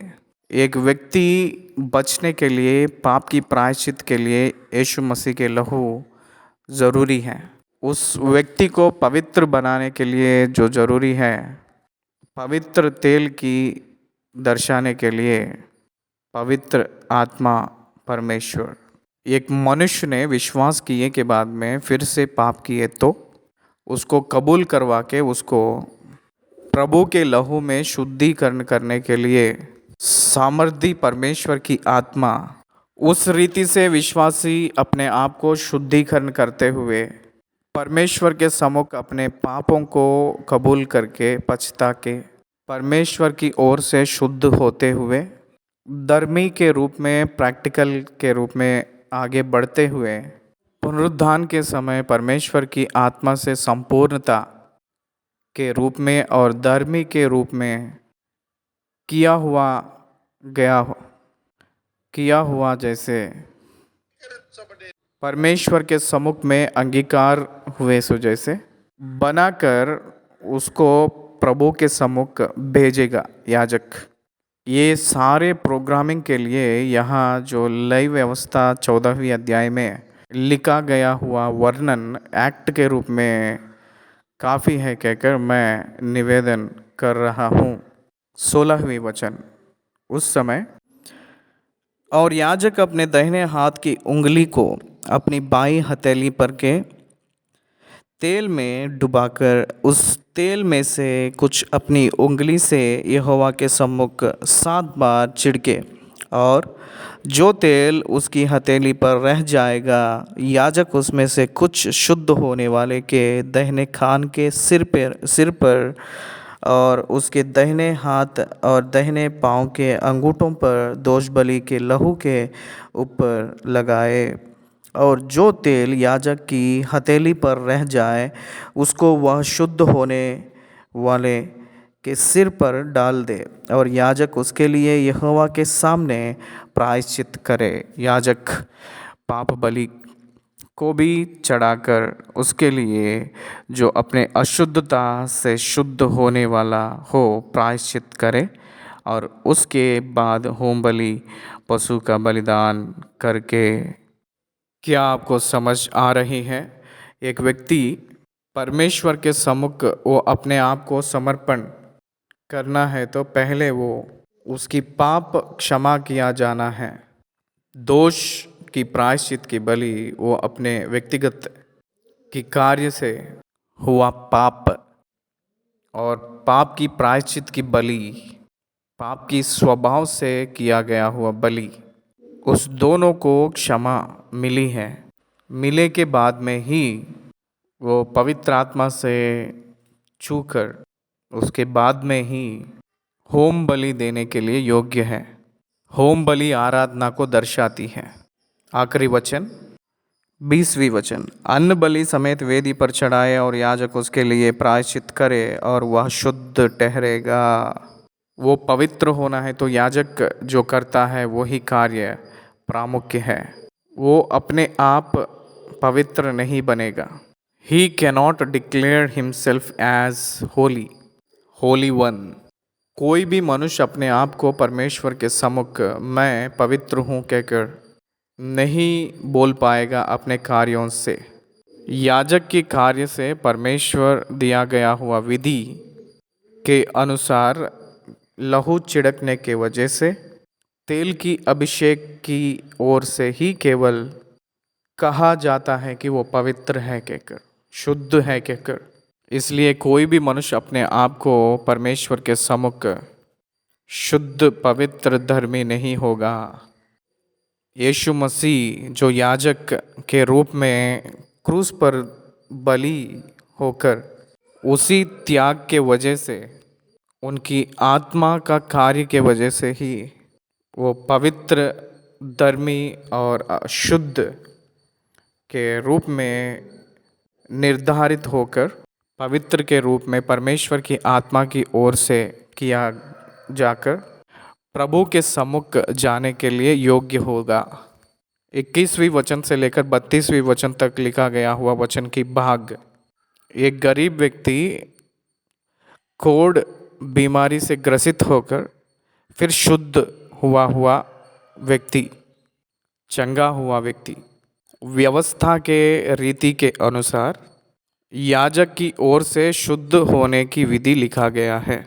एक व्यक्ति बचने के लिए, पाप की प्रायश्चित के लिए यीशु मसीह के लहू ज़रूरी है। उस व्यक्ति को पवित्र बनाने के लिए जो ज़रूरी है, पवित्र तेल की दर्शाने के लिए पवित्र आत्मा परमेश्वर। एक मनुष्य ने विश्वास किए के बाद में फिर से पाप किए तो उसको कबूल करवा के उसको प्रभु के लहू में शुद्धिकरण करने के लिए सामर्थी परमेश्वर की आत्मा, उस रीति से विश्वासी अपने आप को शुद्धिकरण करते हुए परमेश्वर के सम्मुख अपने पापों को कबूल करके पछता के परमेश्वर की ओर से शुद्ध होते हुए धर्मी के रूप में, प्रैक्टिकल के रूप में आगे बढ़ते हुए पुनरुत्थान के समय परमेश्वर की आत्मा से संपूर्णता के रूप में और धर्मी के रूप में किया हुआ गया हो, किया हुआ जैसे परमेश्वर के सम्मुख में अंगीकार हुए सो जैसे बनाकर उसको प्रभु के सम्मुख भेजेगा याजक। ये सारे प्रोग्रामिंग के लिए यहाँ जो लाइव व्यवस्था 14वीं अध्याय में लिखा गया हुआ वर्णन एक्ट के रूप में काफ़ी है कहकर मैं निवेदन कर रहा हूँ। 16वीं वचन। उस समय और याजक अपने दाहिने हाथ की उंगली को अपनी बाईं हथेली पर के तेल में डुबाकर उस तेल में से कुछ अपनी उंगली से यहोवा के सम्मुख 7 बार छिड़के, और जो तेल उसकी हथेली पर रह जाएगा याजक उसमें से कुछ शुद्ध होने वाले के दाहिने कान के सिर पर और उसके दाहिने हाथ और दाहिने पांव के अंगूठों पर दोष बलि के लहू के ऊपर लगाए, और जो तेल याजक की हथेली पर रह जाए उसको वह शुद्ध होने वाले के सिर पर डाल दे, और याजक उसके लिए यहोवा के सामने प्रायश्चित करे। याजक पाप बलि को भी चढ़ाकर उसके लिए जो अपने अशुद्धता से शुद्ध होने वाला हो प्रायश्चित करे, और उसके बाद होम बलि पशु का बलिदान करके। क्या आपको समझ आ रही है? एक व्यक्ति परमेश्वर के सम्मुख वो अपने आप को समर्पण करना है तो पहले वो उसकी पाप क्षमा किया जाना है। दोष की प्रायश्चित की बलि वो अपने व्यक्तिगत की कार्य से हुआ पाप, और पाप की प्रायश्चित की बलि पाप की स्वभाव से किया गया हुआ बलि, उस दोनों को क्षमा मिली है। मिले के बाद में ही वो पवित्र आत्मा से छूकर उसके बाद में ही होम बलि देने के लिए योग्य है। होम बलि आराधना को दर्शाती है। आखिरी वचन 20वीं वचन। अन्न बलि समेत वेदी पर चढ़ाए और याजक उसके लिए प्रायश्चित करे और वह शुद्ध ठहरेगा। वो पवित्र होना है तो याजक जो करता है वही कार्य प्रामुख्य है। वो अपने आप पवित्र नहीं बनेगा। He cannot declare himself as holy one। कोई भी मनुष्य अपने आप को परमेश्वर के सम्मुख मैं पवित्र हूँ कहकर नहीं बोल पाएगा अपने कार्यों से। याजक के कार्य से परमेश्वर दिया गया हुआ विधि के अनुसार लहू छिड़कने के वजह से तेल की अभिषेक की ओर से ही केवल कहा जाता है कि वो पवित्र है कहकर, शुद्ध है कहकर। इसलिए कोई भी मनुष्य अपने आप को परमेश्वर के सम्मुख शुद्ध पवित्र धर्मी नहीं होगा। यीशु मसीह जो याजक के रूप में क्रूस पर बलि होकर उसी त्याग के वजह से उनकी आत्मा का कार्य के वजह से ही वो पवित्र धर्मी और शुद्ध के रूप में निर्धारित होकर पवित्र के रूप में परमेश्वर की आत्मा की ओर से किया जाकर प्रभु के सम्मुख जाने के लिए योग्य होगा। 21वीं वचन से लेकर 32वीं वचन तक लिखा गया हुआ वचन की भाग। एक गरीब व्यक्ति कोढ़ बीमारी से ग्रसित होकर फिर शुद्ध हुआ व्यक्ति, चंगा हुआ व्यक्ति व्यवस्था के रीति के अनुसार याजक की ओर से शुद्ध होने की विधि लिखा गया है।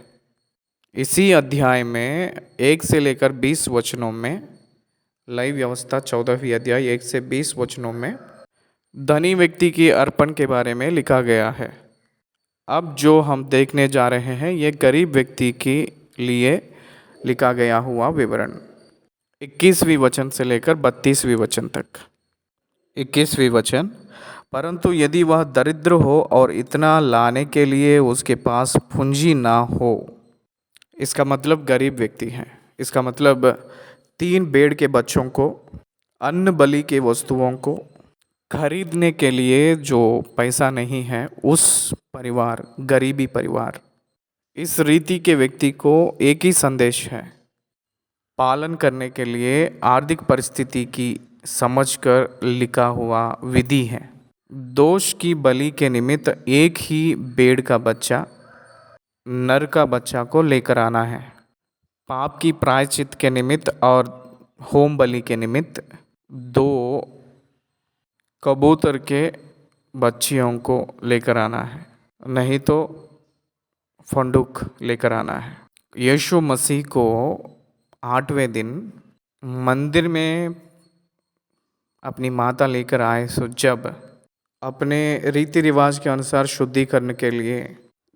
इसी अध्याय में 1 से लेकर 20 वचनों में, लाइव व्यवस्था 14वीं अध्याय 1 से 20 वचनों में धनी व्यक्ति की अर्पण के बारे में लिखा गया है। अब जो हम देखने जा रहे हैं ये गरीब व्यक्ति के लिए लिखा गया हुआ विवरण। 21वीं वचन से लेकर 32वीं वचन तक। 21वीं वचन। परंतु यदि वह दरिद्र हो और इतना लाने के लिए उसके पास पूंजी ना हो, इसका मतलब गरीब व्यक्ति है। इसका मतलब 3 भेड़ के बच्चों को, अन्न बलि के वस्तुओं को खरीदने के लिए जो पैसा नहीं है, उस परिवार, गरीबी परिवार, इस रीति के व्यक्ति को एक ही संदेश है, पालन करने के लिए आर्थिक परिस्थिति की समझकर लिखा हुआ विधि है। दोष की बलि के निमित्त एक ही भेड़ का बच्चा, नर का बच्चा को लेकर आना है। पाप की प्रायश्चित के निमित्त और होम बलि के निमित्त 2 कबूतर के बच्चियों को लेकर आना है, नहीं तो फंडूक लेकर आना है। यीशु मसीह को 8वें दिन मंदिर में अपनी माता लेकर आए, सो जब अपने रीति रिवाज के अनुसार शुद्धिकरण के लिए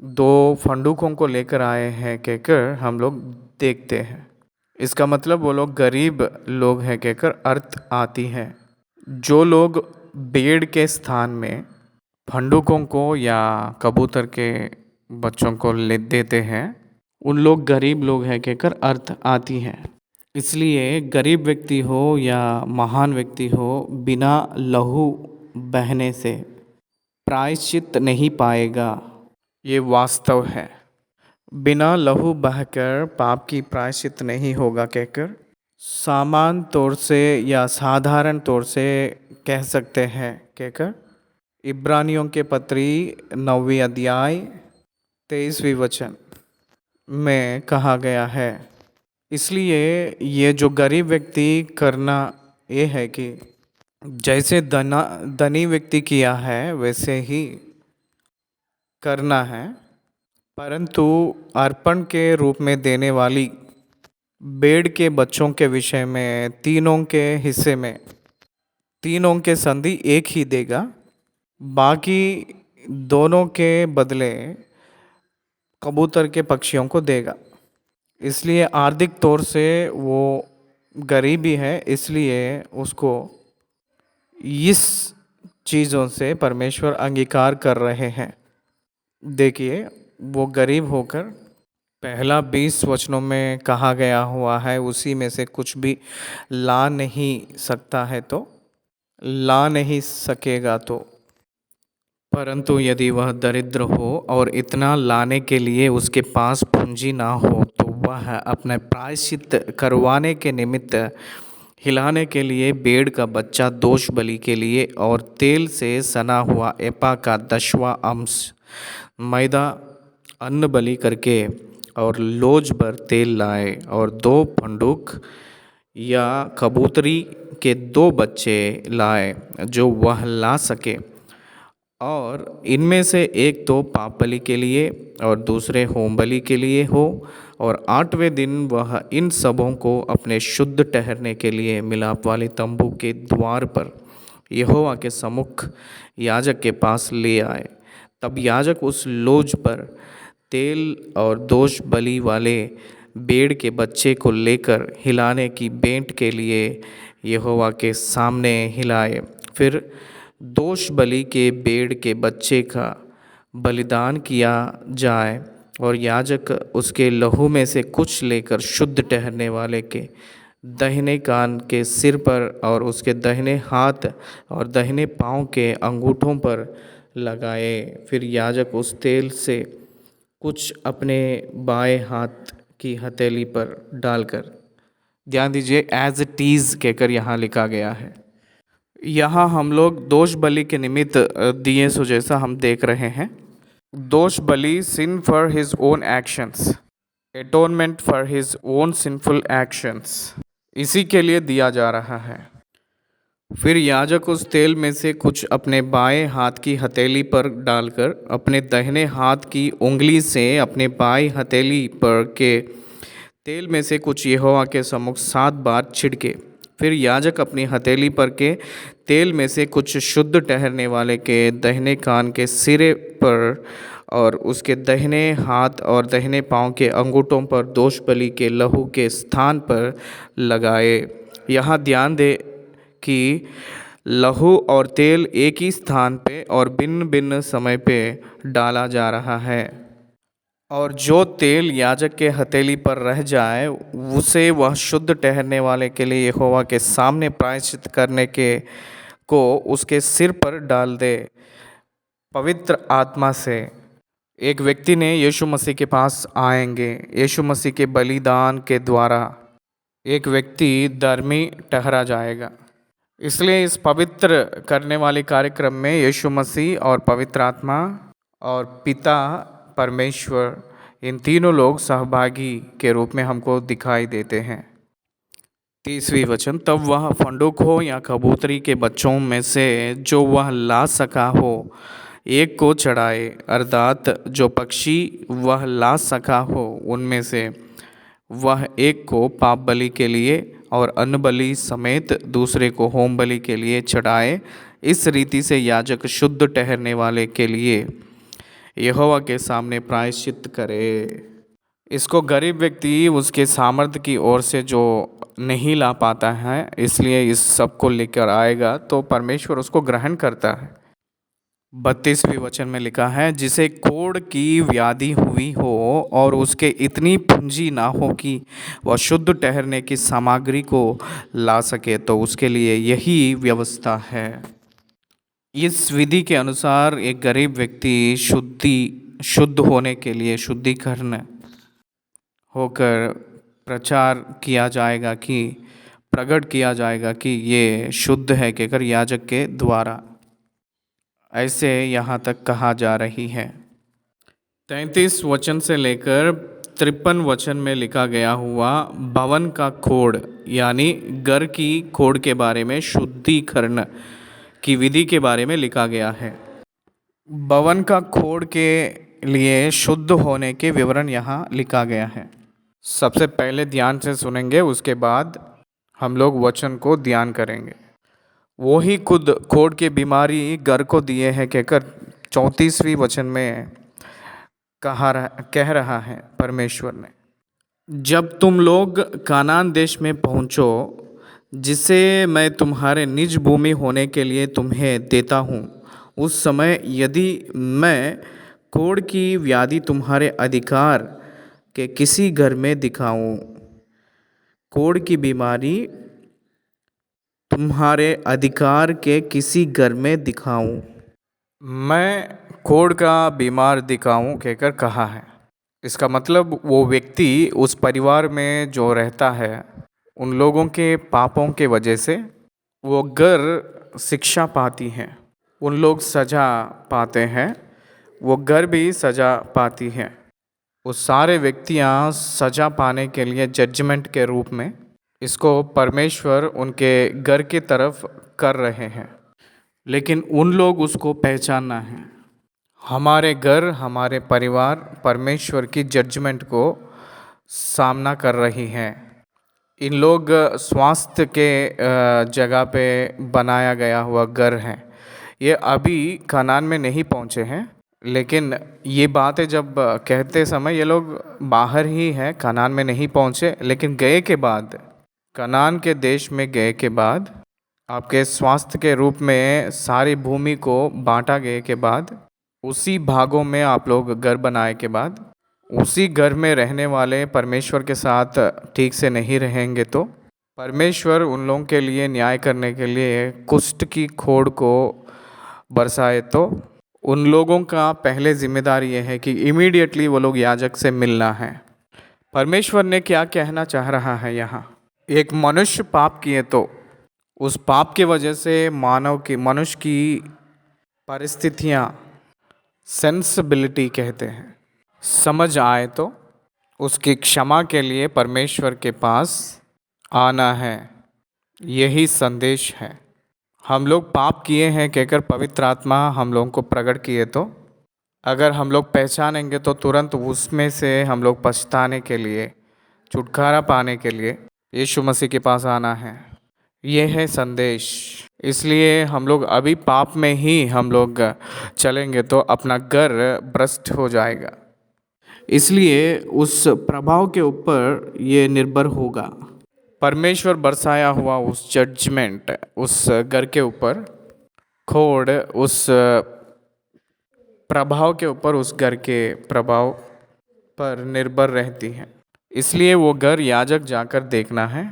2 फंडूकों को लेकर आए हैं कहकर हम लोग देखते हैं। इसका मतलब वो लोग गरीब लोग हैं कहकर अर्थ आती है। जो लोग भेड़ के स्थान में फंडूकों को या कबूतर के बच्चों को ले देते हैं, उन लोग गरीब लोग हैं कहकर अर्थ आती है। इसलिए गरीब व्यक्ति हो या महान व्यक्ति हो, बिना लहू बहने से प्रायश्चित नहीं पाएगा, ये वास्तव है। बिना लहू बहकर पाप की प्रायश्चित नहीं होगा कहकर सामान्य तौर से या साधारण तौर से कह सकते हैं कहकर इब्रानियों के पत्री 9वीं अध्याय 23वीं वचन में कहा गया है। इसलिए ये जो गरीब व्यक्ति करना ये है कि जैसे धनी व्यक्ति किया है वैसे ही करना है, परंतु अर्पण के रूप में देने वाली भेड़ के बच्चों के विषय में तीनों के हिस्से में तीनों के संधि एक ही देगा, बाकी दोनों के बदले कबूतर के पक्षियों को देगा। इसलिए आर्थिक तौर से वो गरीबी है, इसलिए उसको इस चीज़ों से परमेश्वर अंगीकार कर रहे हैं। देखिए, वो गरीब होकर पहला 20 वचनों में कहा गया हुआ है, उसी में से कुछ भी ला नहीं सकता है तो ला नहीं सकेगा तो, परंतु यदि वह दरिद्र हो और इतना लाने के लिए उसके पास पूंजी ना हो तो वह अपने प्रायश्चित करवाने के निमित्त हिलाने के लिए भेड़ का बच्चा दोष बलि के लिए और तेल से सना हुआ एपा का 10वां अंश मैदा अन्न बलि करके और लोज भर तेल लाए और 2 फंडूक या कबूतरी के 2 बच्चे लाए जो वह ला सके, और इनमें से एक तो पाप बलि के लिए और दूसरे होम बलि के लिए हो, और 8वें दिन वह इन सबों को अपने शुद्ध ठहरने के लिए मिलाप वाले तंबू के द्वार पर यहोवा के सम्मुख याजक के पास ले आए। तब याजक उस लोज पर तेल और दोष बलि वाले भेड़ के बच्चे को लेकर हिलाने की भेंट के लिए यहोवा के सामने हिलाए। फिर दोष बलि के भेड़ के बच्चे का बलिदान किया जाए और याजक उसके लहू में से कुछ लेकर शुद्ध ठहरने वाले के दाहिने कान के सिर पर और उसके दाहिने हाथ और दाहिने पाँव के अंगूठों पर लगाए। फिर याजक उस तेल से कुछ अपने बाएं हाथ की हथेली पर डालकर, ध्यान दीजिए एज इट इज़ कहकर यहाँ लिखा गया है। यहाँ हम लोग दोष बलि के निमित्त दिए सो जैसा हम देख रहे हैं, दोष बलि sin for his own actions, atonement for his own sinful actions, इसी के लिए दिया जा रहा है। फिर याजक उस तेल में से कुछ अपने बाएं हाथ की हथेली पर डालकर अपने दाहिने हाथ की उंगली से अपने बाएं हथेली पर के तेल में से कुछ यहोवा के सम्मुख 7 बार छिड़के। फिर याजक अपनी हथेली पर के तेल में से कुछ शुद्ध ठहरने वाले के दाहिने कान के सिरे पर और उसके दाहिने हाथ और दाहिने पाँव के अंगूठों पर दोष बलि के लहू के स्थान पर लगाए। यहाँ ध्यान दे कि लहू और तेल एक ही स्थान पे और भिन्न भिन्न समय पे डाला जा रहा है, और जो तेल याजक के हथेली पर रह जाए उसे वह शुद्ध ठहरने वाले के लिए यहोवा के सामने प्रायश्चित करने के को उसके सिर पर डाल दे। पवित्र आत्मा से एक व्यक्ति ने यीशु मसीह के पास आएंगे, यीशु मसीह के बलिदान के द्वारा एक व्यक्ति धर्मी ठहरा जाएगा। इसलिए इस पवित्र करने वाले कार्यक्रम में यीशु मसीह और पवित्र आत्मा और पिता परमेश्वर, इन तीनों लोग सहभागी के रूप में हमको दिखाई देते हैं। 30वीं वचन, तब वह फंडूक हो या कबूतरी के बच्चों में से जो वह ला सका हो एक को चढ़ाए, अर्थात जो पक्षी वह ला सका हो उनमें से वह एक को पाप बलि के लिए और अन्न बलि समेत दूसरे को होम बलि के लिए चढ़ाए। इस रीति से याजक शुद्ध ठहरने वाले के लिए यहोवा के सामने प्रायश्चित करे। इसको गरीब व्यक्ति उसके सामर्थ्य की ओर से जो नहीं ला पाता है, इसलिए इस सब को लेकर आएगा तो परमेश्वर उसको ग्रहण करता है। 32वें वचन में लिखा है, जिसे कोढ़ की व्याधि हुई हो और उसके इतनी पूंजी ना हो कि वह शुद्ध ठहरने की सामग्री को ला सके, तो उसके लिए यही व्यवस्था है। इस विधि के अनुसार एक गरीब व्यक्ति शुद्ध होने के लिए शुद्धिकरण होकर प्रचार किया जाएगा कि प्रकट किया जाएगा कि ये शुद्ध है कहकर याजक के द्वारा, ऐसे यहाँ तक कहा जा रही है। 33 वचन से लेकर 53 वचन में लिखा गया हुआ भवन का खोड़ यानी घर की खोड़ के बारे में, शुद्धिकरण की विधि के बारे में लिखा गया है। भवन का खोड़ के लिए शुद्ध होने के विवरण यहाँ लिखा गया है। सबसे पहले ध्यान से सुनेंगे, उसके बाद हम लोग वचन को ध्यान करेंगे। वो ही खुद खोड़ की बीमारी घर को दिए है कहकर 34वीं वचन में कह रहा है परमेश्वर ने, जब तुम लोग कानान देश में पहुँचो जिसे मैं तुम्हारे निज भूमि होने के लिए तुम्हें देता हूँ, उस समय यदि मैं कोढ़ की व्याधि तुम्हारे अधिकार के किसी घर में दिखाऊं, कोढ़ की बीमारी तुम्हारे अधिकार के किसी घर में दिखाऊं, मैं कोढ़ का बीमार दिखाऊं कहकर कहा है। इसका मतलब वो व्यक्ति उस परिवार में जो रहता है, उन लोगों के पापों के वजह से वो घर शिक्षा पाती हैं, उन लोग सजा पाते हैं, वो घर भी सजा पाती है। वो सारे व्यक्तियाँ सजा पाने के लिए जजमेंट के रूप में इसको परमेश्वर उनके घर की तरफ कर रहे हैं, लेकिन उन लोग उसको पहचानना है। हमारे घर, हमारे परिवार परमेश्वर की जजमेंट को सामना कर रही हैं। इन लोग स्वास्थ्य के जगह पे बनाया गया हुआ घर है। ये अभी कनान में नहीं पहुँचे हैं, लेकिन ये बातें जब कहते समय ये लोग बाहर ही हैं, कनान में नहीं पहुँचे, लेकिन गए के बाद, कनान के देश में गए के बाद, आपके स्वास्थ्य के रूप में सारी भूमि को बांटा गए के बाद, उसी भागों में आप लोग घर बनाए के बाद, उसी घर में रहने वाले परमेश्वर के साथ ठीक से नहीं रहेंगे तो परमेश्वर उन लोगों के लिए न्याय करने के लिए कुष्ठ की खोड़ को बरसाए। तो उन लोगों का पहले जिम्मेदारी ये है कि इमीडिएटली वो लोग याजक से मिलना है। परमेश्वर ने क्या कहना चाह रहा है यहाँ, एक मनुष्य पाप किए तो उस पाप के वजह से मनुष्य की परिस्थितियाँ, सेंसिबिलिटी कहते हैं, समझ आए तो उसकी क्षमा के लिए परमेश्वर के पास आना है। यही संदेश है। हम लोग पाप किए हैं कहकर पवित्र आत्मा हम लोगों को प्रकट किए तो अगर हम लोग पहचानेंगे तो तुरंत उसमें से हम लोग पछताने के लिए, छुटकारा पाने के लिए यीशु मसीह के पास आना है। यह है संदेश। इसलिए हम लोग अभी पाप में ही हम लोग चलेंगे तो अपना घर भ्रष्ट हो जाएगा। इसलिए उस प्रभाव के ऊपर ये निर्भर होगा, परमेश्वर बरसाया हुआ उस जजमेंट उस घर के ऊपर, खोड़ उस प्रभाव के ऊपर, उस घर के प्रभाव पर निर्भर रहती है। इसलिए वो घर याजक जाकर देखना है,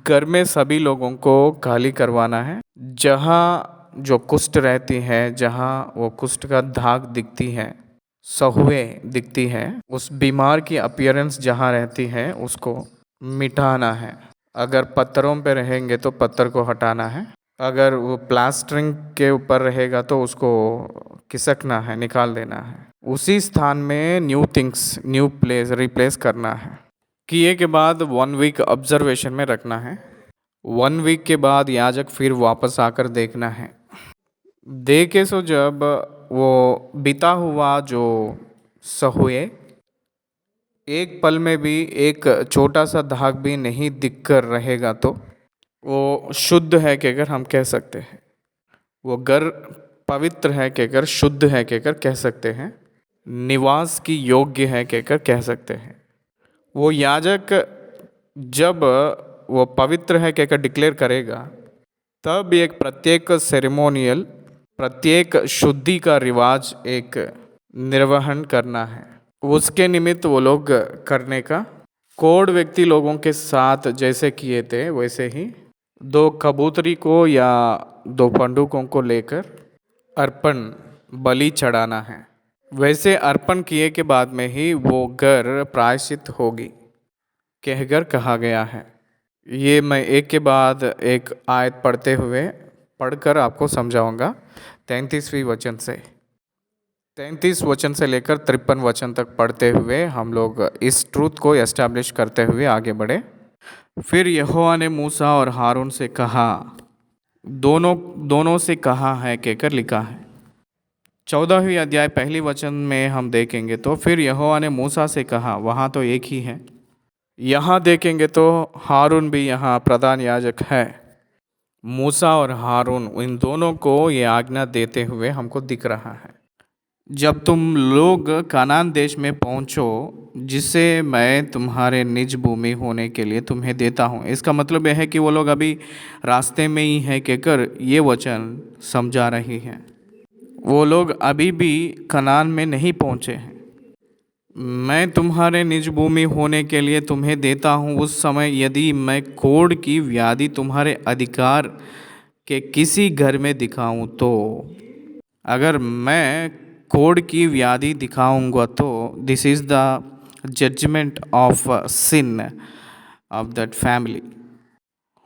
घर में सभी लोगों को खाली करवाना है। जहाँ जो कुष्ठ रहती है, जहाँ वो कुष्ठ का दाग दिखती है, सहुए दिखती है, उस बीमार की अपीयरेंस जहाँ रहती है उसको मिटाना है। अगर पत्थरों पे रहेंगे तो पत्थर को हटाना है, अगर वो प्लास्टरिंग के ऊपर रहेगा तो उसको खिसकना है, निकाल देना है। उसी स्थान में new things, new place replace करना है। किए के बाद 1 वीक ऑब्जर्वेशन में रखना है। 1 वीक के बाद याजक फिर वापस आकर देखना है। देखे सो जब वो बीता हुआ जो सहुए एक पल में भी एक छोटा सा दाग भी नहीं दिख कर रहेगा तो वो शुद्ध है कहकर हम कह सकते हैं। वो घर पवित्र है कहकर, शुद्ध है कहकर कह सकते हैं, निवास की योग्य है कहकर कह सकते हैं। वो याजक जब वो पवित्र है कहकर डिक्लेयर करेगा तब एक प्रत्येक सेरेमोनियल, प्रत्येक शुद्धि का रिवाज एक निर्वहन करना है। उसके निमित्त वो लोग करने का कोड व्यक्ति लोगों के साथ जैसे किए थे वैसे ही 2 कबूतरी को या 2 पंडुकों को लेकर अर्पण बलि चढ़ाना है। वैसे अर्पण किए के बाद में ही वो घर प्रायश्चित होगी कहकर कहा गया है। ये मैं एक के बाद एक आयत पढ़कर आपको समझाऊंगा। 33वीं वचन से 33 वचन से लेकर 53 वचन तक पढ़ते हुए हम लोग इस ट्रूथ को एस्टैब्लिश करते हुए आगे बढ़े। फिर यहोवा ने मूसा और हारून से कहा, दोनों से कहा है कहकर लिखा है। 14वीं अध्याय पहली वचन में हम देखेंगे तो फिर यहोवा ने मूसा से कहा, वहाँ तो एक ही है। यहाँ देखेंगे तो हारून भी यहाँ प्रधान याजक है। मूसा और हारून इन दोनों को ये आज्ञा देते हुए हमको दिख रहा है, जब तुम लोग कनान देश में पहुँचो जिसे मैं तुम्हारे निज भूमि होने के लिए तुम्हें देता हूँ। इसका मतलब यह है कि वो लोग अभी रास्ते में ही है कहकर ये वचन समझा रही हैं। वो लोग अभी भी कनान में नहीं पहुँचे हैं। मैं तुम्हारे निज भूमि होने के लिए तुम्हें देता हूँ। उस समय यदि मैं कोढ़ की व्याधि तुम्हारे अधिकार के किसी घर में दिखाऊँ तो, अगर मैं कोढ़ की व्याधि दिखाऊंगा तो this is the judgment of sin of that family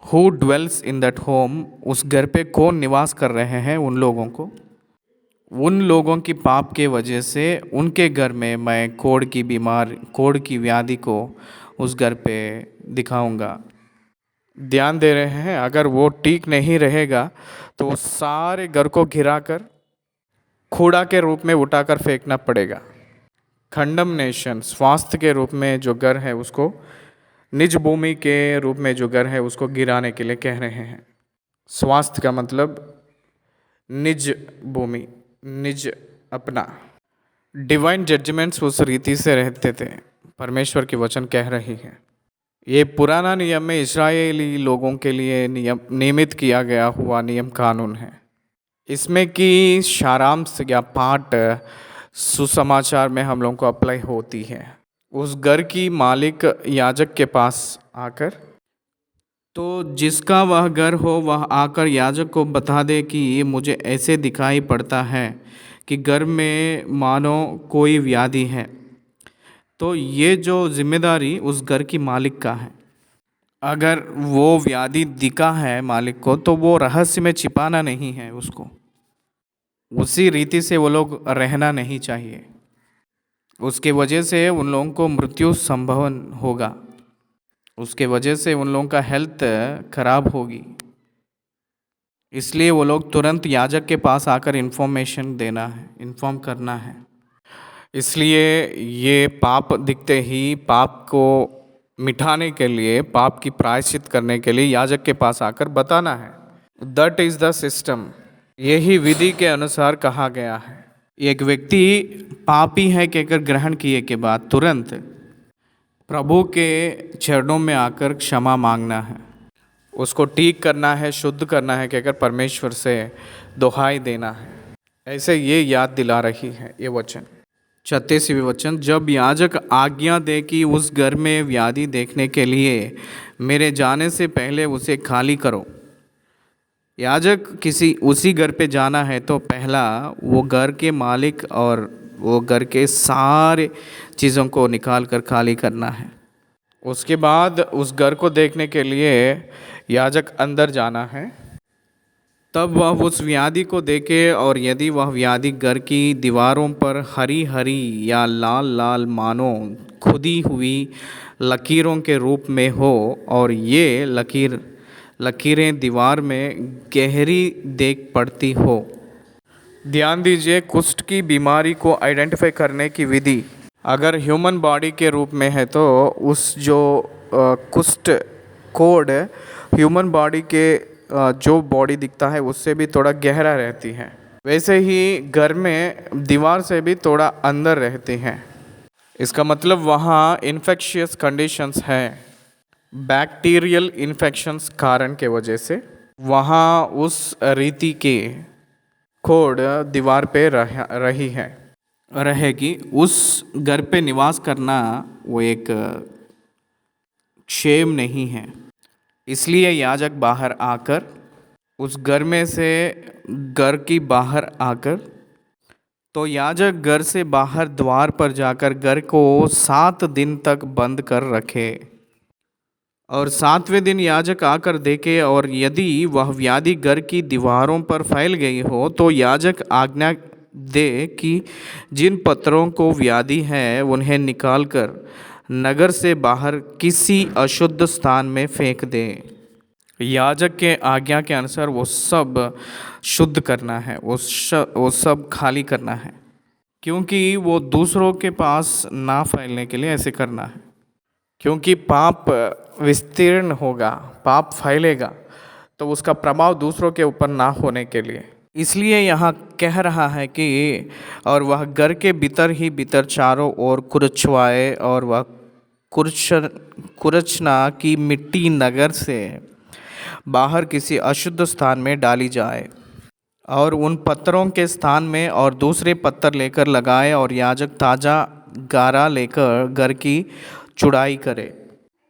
who dwells in that home. उस घर पे कौन निवास कर रहे हैं? उन लोगों को, उन लोगों की पाप के वजह से उनके घर में मैं कोढ़ की व्याधि को उस घर पे दिखाऊंगा। ध्यान दे रहे हैं, अगर वो ठीक नहीं रहेगा तो सारे घर को घिराकर कूड़ा के रूप में उठाकर फेंकना पड़ेगा। कंडमनेशन, स्वास्थ्य के रूप में जो घर है उसको, निज भूमि के रूप में जो घर है उसको गिराने के लिए कह रहे हैं। स्वास्थ्य का मतलब निज भूमि, निज अपना। डिवाइन जजमेंट्स उस रीति से रहते थे, परमेश्वर की वचन कह रही है। ये पुराना नियम में इस्राएली लोगों के लिए नियमित किया गया हुआ नियम कानून है। इसमें कि सारांश या पाठ सुसमाचार में हम लोगों को अप्लाई होती है। उस घर की मालिक याजक के पास आकर, तो जिसका वह घर हो वह आकर याजक को बता दे कि ये मुझे ऐसे दिखाई पड़ता है कि घर में मानो कोई व्याधि है, तो ये जो जिम्मेदारी उस घर की मालिक का है। अगर वो व्याधि दिखा है मालिक को तो वो रहस्य में छिपाना नहीं है उसको, उसी रीति से वो लोग रहना नहीं चाहिए। उसके वजह से उन लोगों को मृत्यु संभव होगा, उसके वजह से उन लोगों का हेल्थ खराब होगी। इसलिए वो लोग तुरंत याजक के पास आकर इन्फॉर्म करना है। इसलिए ये पाप दिखते ही पाप को मिटाने के लिए, पाप की प्रायश्चित करने के लिए याजक के पास आकर बताना है। That is the system. यही विधि के अनुसार कहा गया है। एक व्यक्ति पापी है कहकर ग्रहण किए के बाद तुरंत प्रभु के चरणों में आकर क्षमा मांगना है, उसको ठीक करना है, शुद्ध करना है कहकर परमेश्वर से दुहाई देना है। ऐसे ये याद दिला रही है ये वचन। 36वें वचन, जब याजक आज्ञा दे कि उस घर में व्याधि देखने के लिए मेरे जाने से पहले उसे खाली करो। याजक उसी घर पे जाना है तो पहला वो घर के मालिक और वो घर के सारे चीज़ों को निकाल कर खाली करना है। उसके बाद उस घर को देखने के लिए याजक अंदर जाना है। तब वह उस व्याधि को देखे और यदि वह व्याधि घर की दीवारों पर हरी हरी या लाल लाल मानो खुदी हुई लकीरों के रूप में हो और ये लकीरें दीवार में गहरी देख पड़ती हो। ध्यान दीजिए, कुष्ठ की बीमारी को आइडेंटिफाई करने की विधि अगर ह्यूमन बॉडी के रूप में है तो उस जो कुष्ठ कोड ह्यूमन बॉडी के जो बॉडी दिखता है उससे भी थोड़ा गहरा रहती है, वैसे ही घर में दीवार से भी थोड़ा अंदर रहती हैं। इसका मतलब वहाँ इन्फेक्शियस कंडीशंस हैं, बैक्टीरियल इन्फेक्शंस कारण के वजह से वहाँ उस रीति के कोड दीवार पे रहेगी। उस घर पे निवास करना वो एक क्षेम नहीं है, इसलिए याजक बाहर आकर उस घर में से घर की बाहर आकर तो याजक घर से बाहर द्वार पर जाकर घर को 7 दिन तक बंद कर रखे और 7वें दिन याजक आकर देखे और यदि वह व्याधि घर की दीवारों पर फैल गई हो तो याजक आज्ञा दे कि जिन पत्थरों को व्याधि है उन्हें निकालकर नगर से बाहर किसी अशुद्ध स्थान में फेंक दे। याजक के आज्ञा के अनुसार वो सब शुद्ध करना है, वो सब खाली करना है, क्योंकि वो दूसरों के पास ना फैलने के लिए ऐसे करना है। क्योंकि पाप विस्तीर्ण होगा, पाप फैलेगा तो उसका प्रभाव दूसरों के ऊपर ना होने के लिए, इसलिए यहाँ कह रहा है कि और वह घर के भीतर ही भीतर चारों ओर कुरछवाए और वह कुरछना की मिट्टी नगर से बाहर किसी अशुद्ध स्थान में डाली जाए और उन पत्थरों के स्थान में और दूसरे पत्थर लेकर लगाए और याजक ताज़ा गारा लेकर घर की चुड़ाई करे।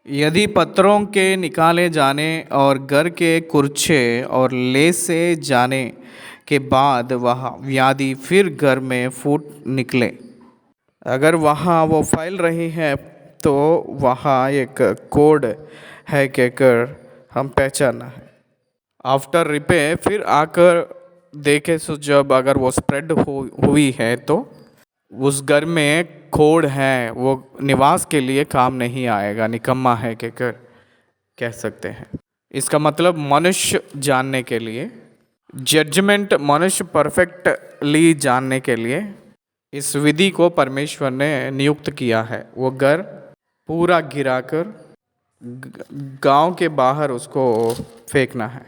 यदि पत्थरों के निकाले जाने और घर के कुर्छे और ले से जाने के बाद वह व्याधि फिर घर में फूट निकले, अगर वहाँ वो फैल रही है तो वहाँ एक कोड है कहकर हम पहचानना है। आफ्टर रिपेयर फिर आकर देखे सो जब अगर वो स्प्रेड हुई है तो उस घर में कोड है, वो निवास के लिए काम नहीं आएगा, निकम्मा है कहकर कह सकते हैं। इसका मतलब मनुष्य जानने के लिए, जजमेंट मनुष्य परफेक्टली जानने के लिए इस विधि को परमेश्वर ने नियुक्त किया है। वो घर पूरा गिराकर गांव के बाहर उसको फेंकना है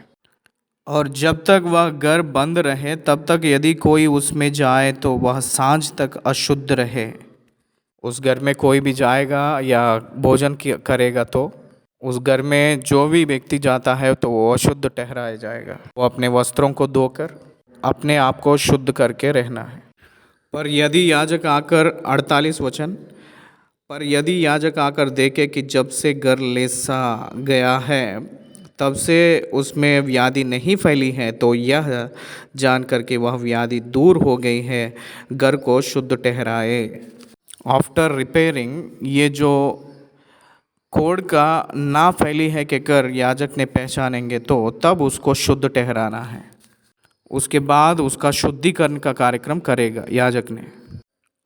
और जब तक वह घर बंद रहे तब तक यदि कोई उसमें जाए तो वह सांझ तक अशुद्ध रहे। उस घर में कोई भी जाएगा या भोजन करेगा तो उस घर में जो भी व्यक्ति जाता है तो वो अशुद्ध ठहराया जाएगा। वो अपने वस्त्रों को धोकर अपने आप को शुद्ध करके रहना है। पर यदि याजक आकर 48 वचन, पर यदि याजक आकर देखे कि जब से घर लेसा गया है तब से उसमें व्याधि नहीं फैली है तो यह जान कर के वह व्याधि दूर हो गई है, घर को शुद्ध ठहराए। आफ्टर रिपेयरिंग ये जो कोड का ना फैली है कि कर याजक ने पहचानेंगे तो तब उसको शुद्ध ठहराना है। उसके बाद उसका शुद्धिकरण का कार्यक्रम करेगा याजक ने।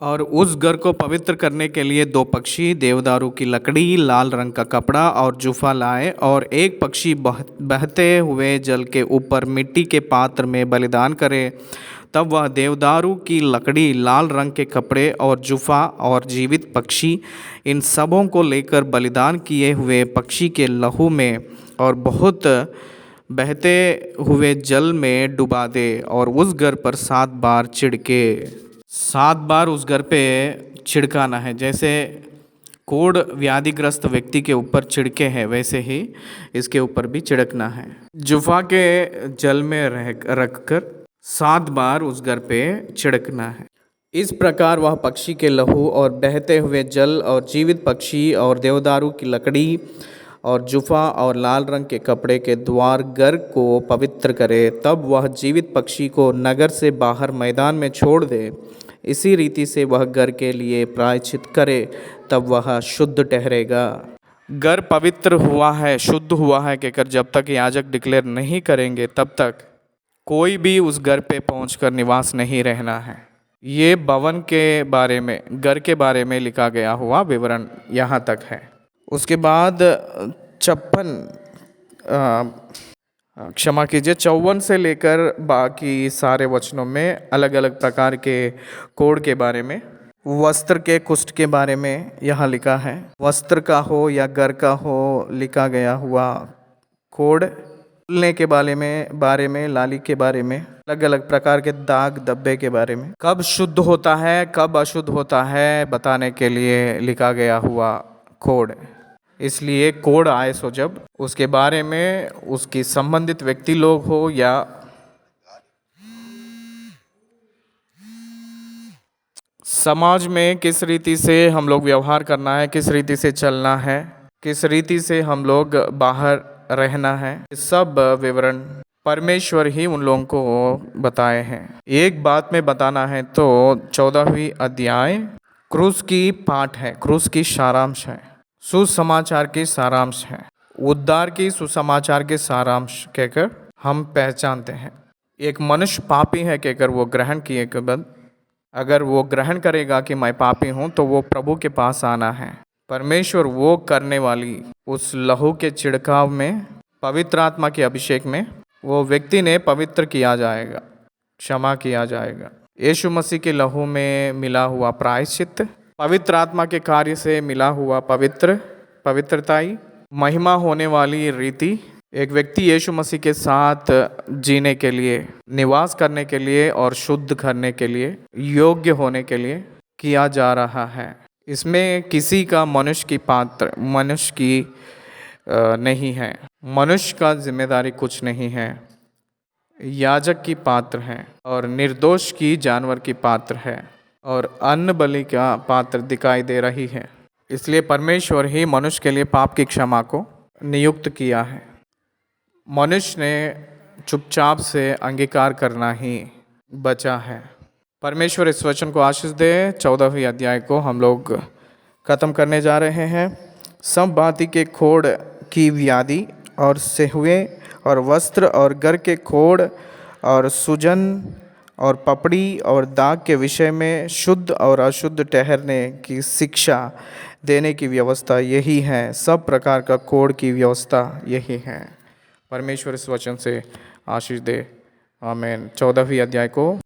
और उस घर को पवित्र करने के लिए 2 पक्षी, देवदारू की लकड़ी, लाल रंग का कपड़ा और जुफा लाए और एक पक्षी बहते हुए जल के ऊपर मिट्टी के पात्र में बलिदान करे। तब वह देवदारू की लकड़ी, लाल रंग के कपड़े और जुफा और जीवित पक्षी, इन सबों को लेकर बलिदान किए हुए पक्षी के लहू में और बहुत बहते हुए जल में डुबा दे और उस घर पर 7 बार छिड़के। 7 बार उस घर पे छिड़काना है। जैसे कोढ़ व्याधिग्रस्त व्यक्ति के ऊपर छिड़के हैं वैसे ही इसके ऊपर भी छिड़कना है। जुफा के जल में रखकर 7 बार उस घर पे छिड़कना है। इस प्रकार वह पक्षी के लहू और बहते हुए जल और जीवित पक्षी और देवदारू की लकड़ी और जुफा और लाल रंग के कपड़े के द्वार घर को पवित्र करे। तब वह जीवित पक्षी को नगर से बाहर मैदान में छोड़ दे। इसी रीति से वह घर के लिए प्रायश्चित करे, तब वह शुद्ध ठहरेगा। घर पवित्र हुआ है, शुद्ध हुआ है कहकर जब तक याजक डिक्लेयर नहीं करेंगे तब तक कोई भी उस घर पे पहुंचकर निवास नहीं रहना है। ये भवन के बारे में, घर के बारे में लिखा गया हुआ विवरण यहाँ तक है। उसके बाद 54 से लेकर बाकी सारे वचनों में अलग अलग प्रकार के कोड के बारे में, वस्त्र के कुष्ठ के बारे में यहाँ लिखा है। वस्त्र का हो या घर का हो लिखा गया हुआ कोड, खुलने के बारे में लाली के बारे में, अलग अलग प्रकार के दाग धब्बे के बारे में, कब शुद्ध होता है कब अशुद्ध होता है बताने के लिए लिखा गया हुआ कोड। इसलिए कोड आए सो जब उसके बारे में उसकी संबंधित व्यक्ति लोग हो या समाज में किस रीति से हम लोग व्यवहार करना है, किस रीति से चलना है, किस रीति से हम लोग बाहर रहना है, सब विवरण परमेश्वर ही उन लोगों को बताए हैं। एक बात में बताना है तो 14वीं अध्याय क्रूस की पाठ है, क्रूस की सारांश है, सुसमाचार की सारांश है, उद्धार की सुसमाचार के सारांश कहकर हम पहचानते हैं। एक मनुष्य पापी है कहकर वो ग्रहण किए के बाद अगर वो ग्रहण करेगा कि मैं पापी हूँ तो वो प्रभु के पास आना है। परमेश्वर वो करने वाली उस लहू के छिड़काव में, पवित्र आत्मा के अभिषेक में वो व्यक्ति ने पवित्र किया जाएगा, क्षमा किया जाएगा। यीशु मसीह के लहू में मिला हुआ प्रायश्चित, पवित्र आत्मा के कार्य से मिला हुआ पवित्रताई, महिमा होने वाली रीति, एक व्यक्ति यीशु मसीह के साथ जीने के लिए, निवास करने के लिए और शुद्ध करने के लिए, योग्य होने के लिए किया जा रहा है। इसमें किसी का मनुष्य की नहीं है, मनुष्य का जिम्मेदारी कुछ नहीं है। याजक की पात्र है और निर्दोष की जानवर की पात्र है और अन्न बलि का पात्र दिखाई दे रही है। इसलिए परमेश्वर ही मनुष्य के लिए पाप की क्षमा को नियुक्त किया है। मनुष्य ने चुपचाप से अंगीकार करना ही बचा है। परमेश्वर इस वचन को आशीष दे। 14वीं अध्याय को हम लोग ख़त्म करने जा रहे हैं। सब भांति के खोड़ की व्याधि और सेहुए और वस्त्र और घर के खोड़ और सूजन और पपड़ी और दाग के विषय में शुद्ध और अशुद्ध ठहरने की शिक्षा देने की व्यवस्था यही है। सब प्रकार का कोड की व्यवस्था यही है। परमेश्वर इस वचन से आशीष दे। आमीन। 14वीं अध्याय को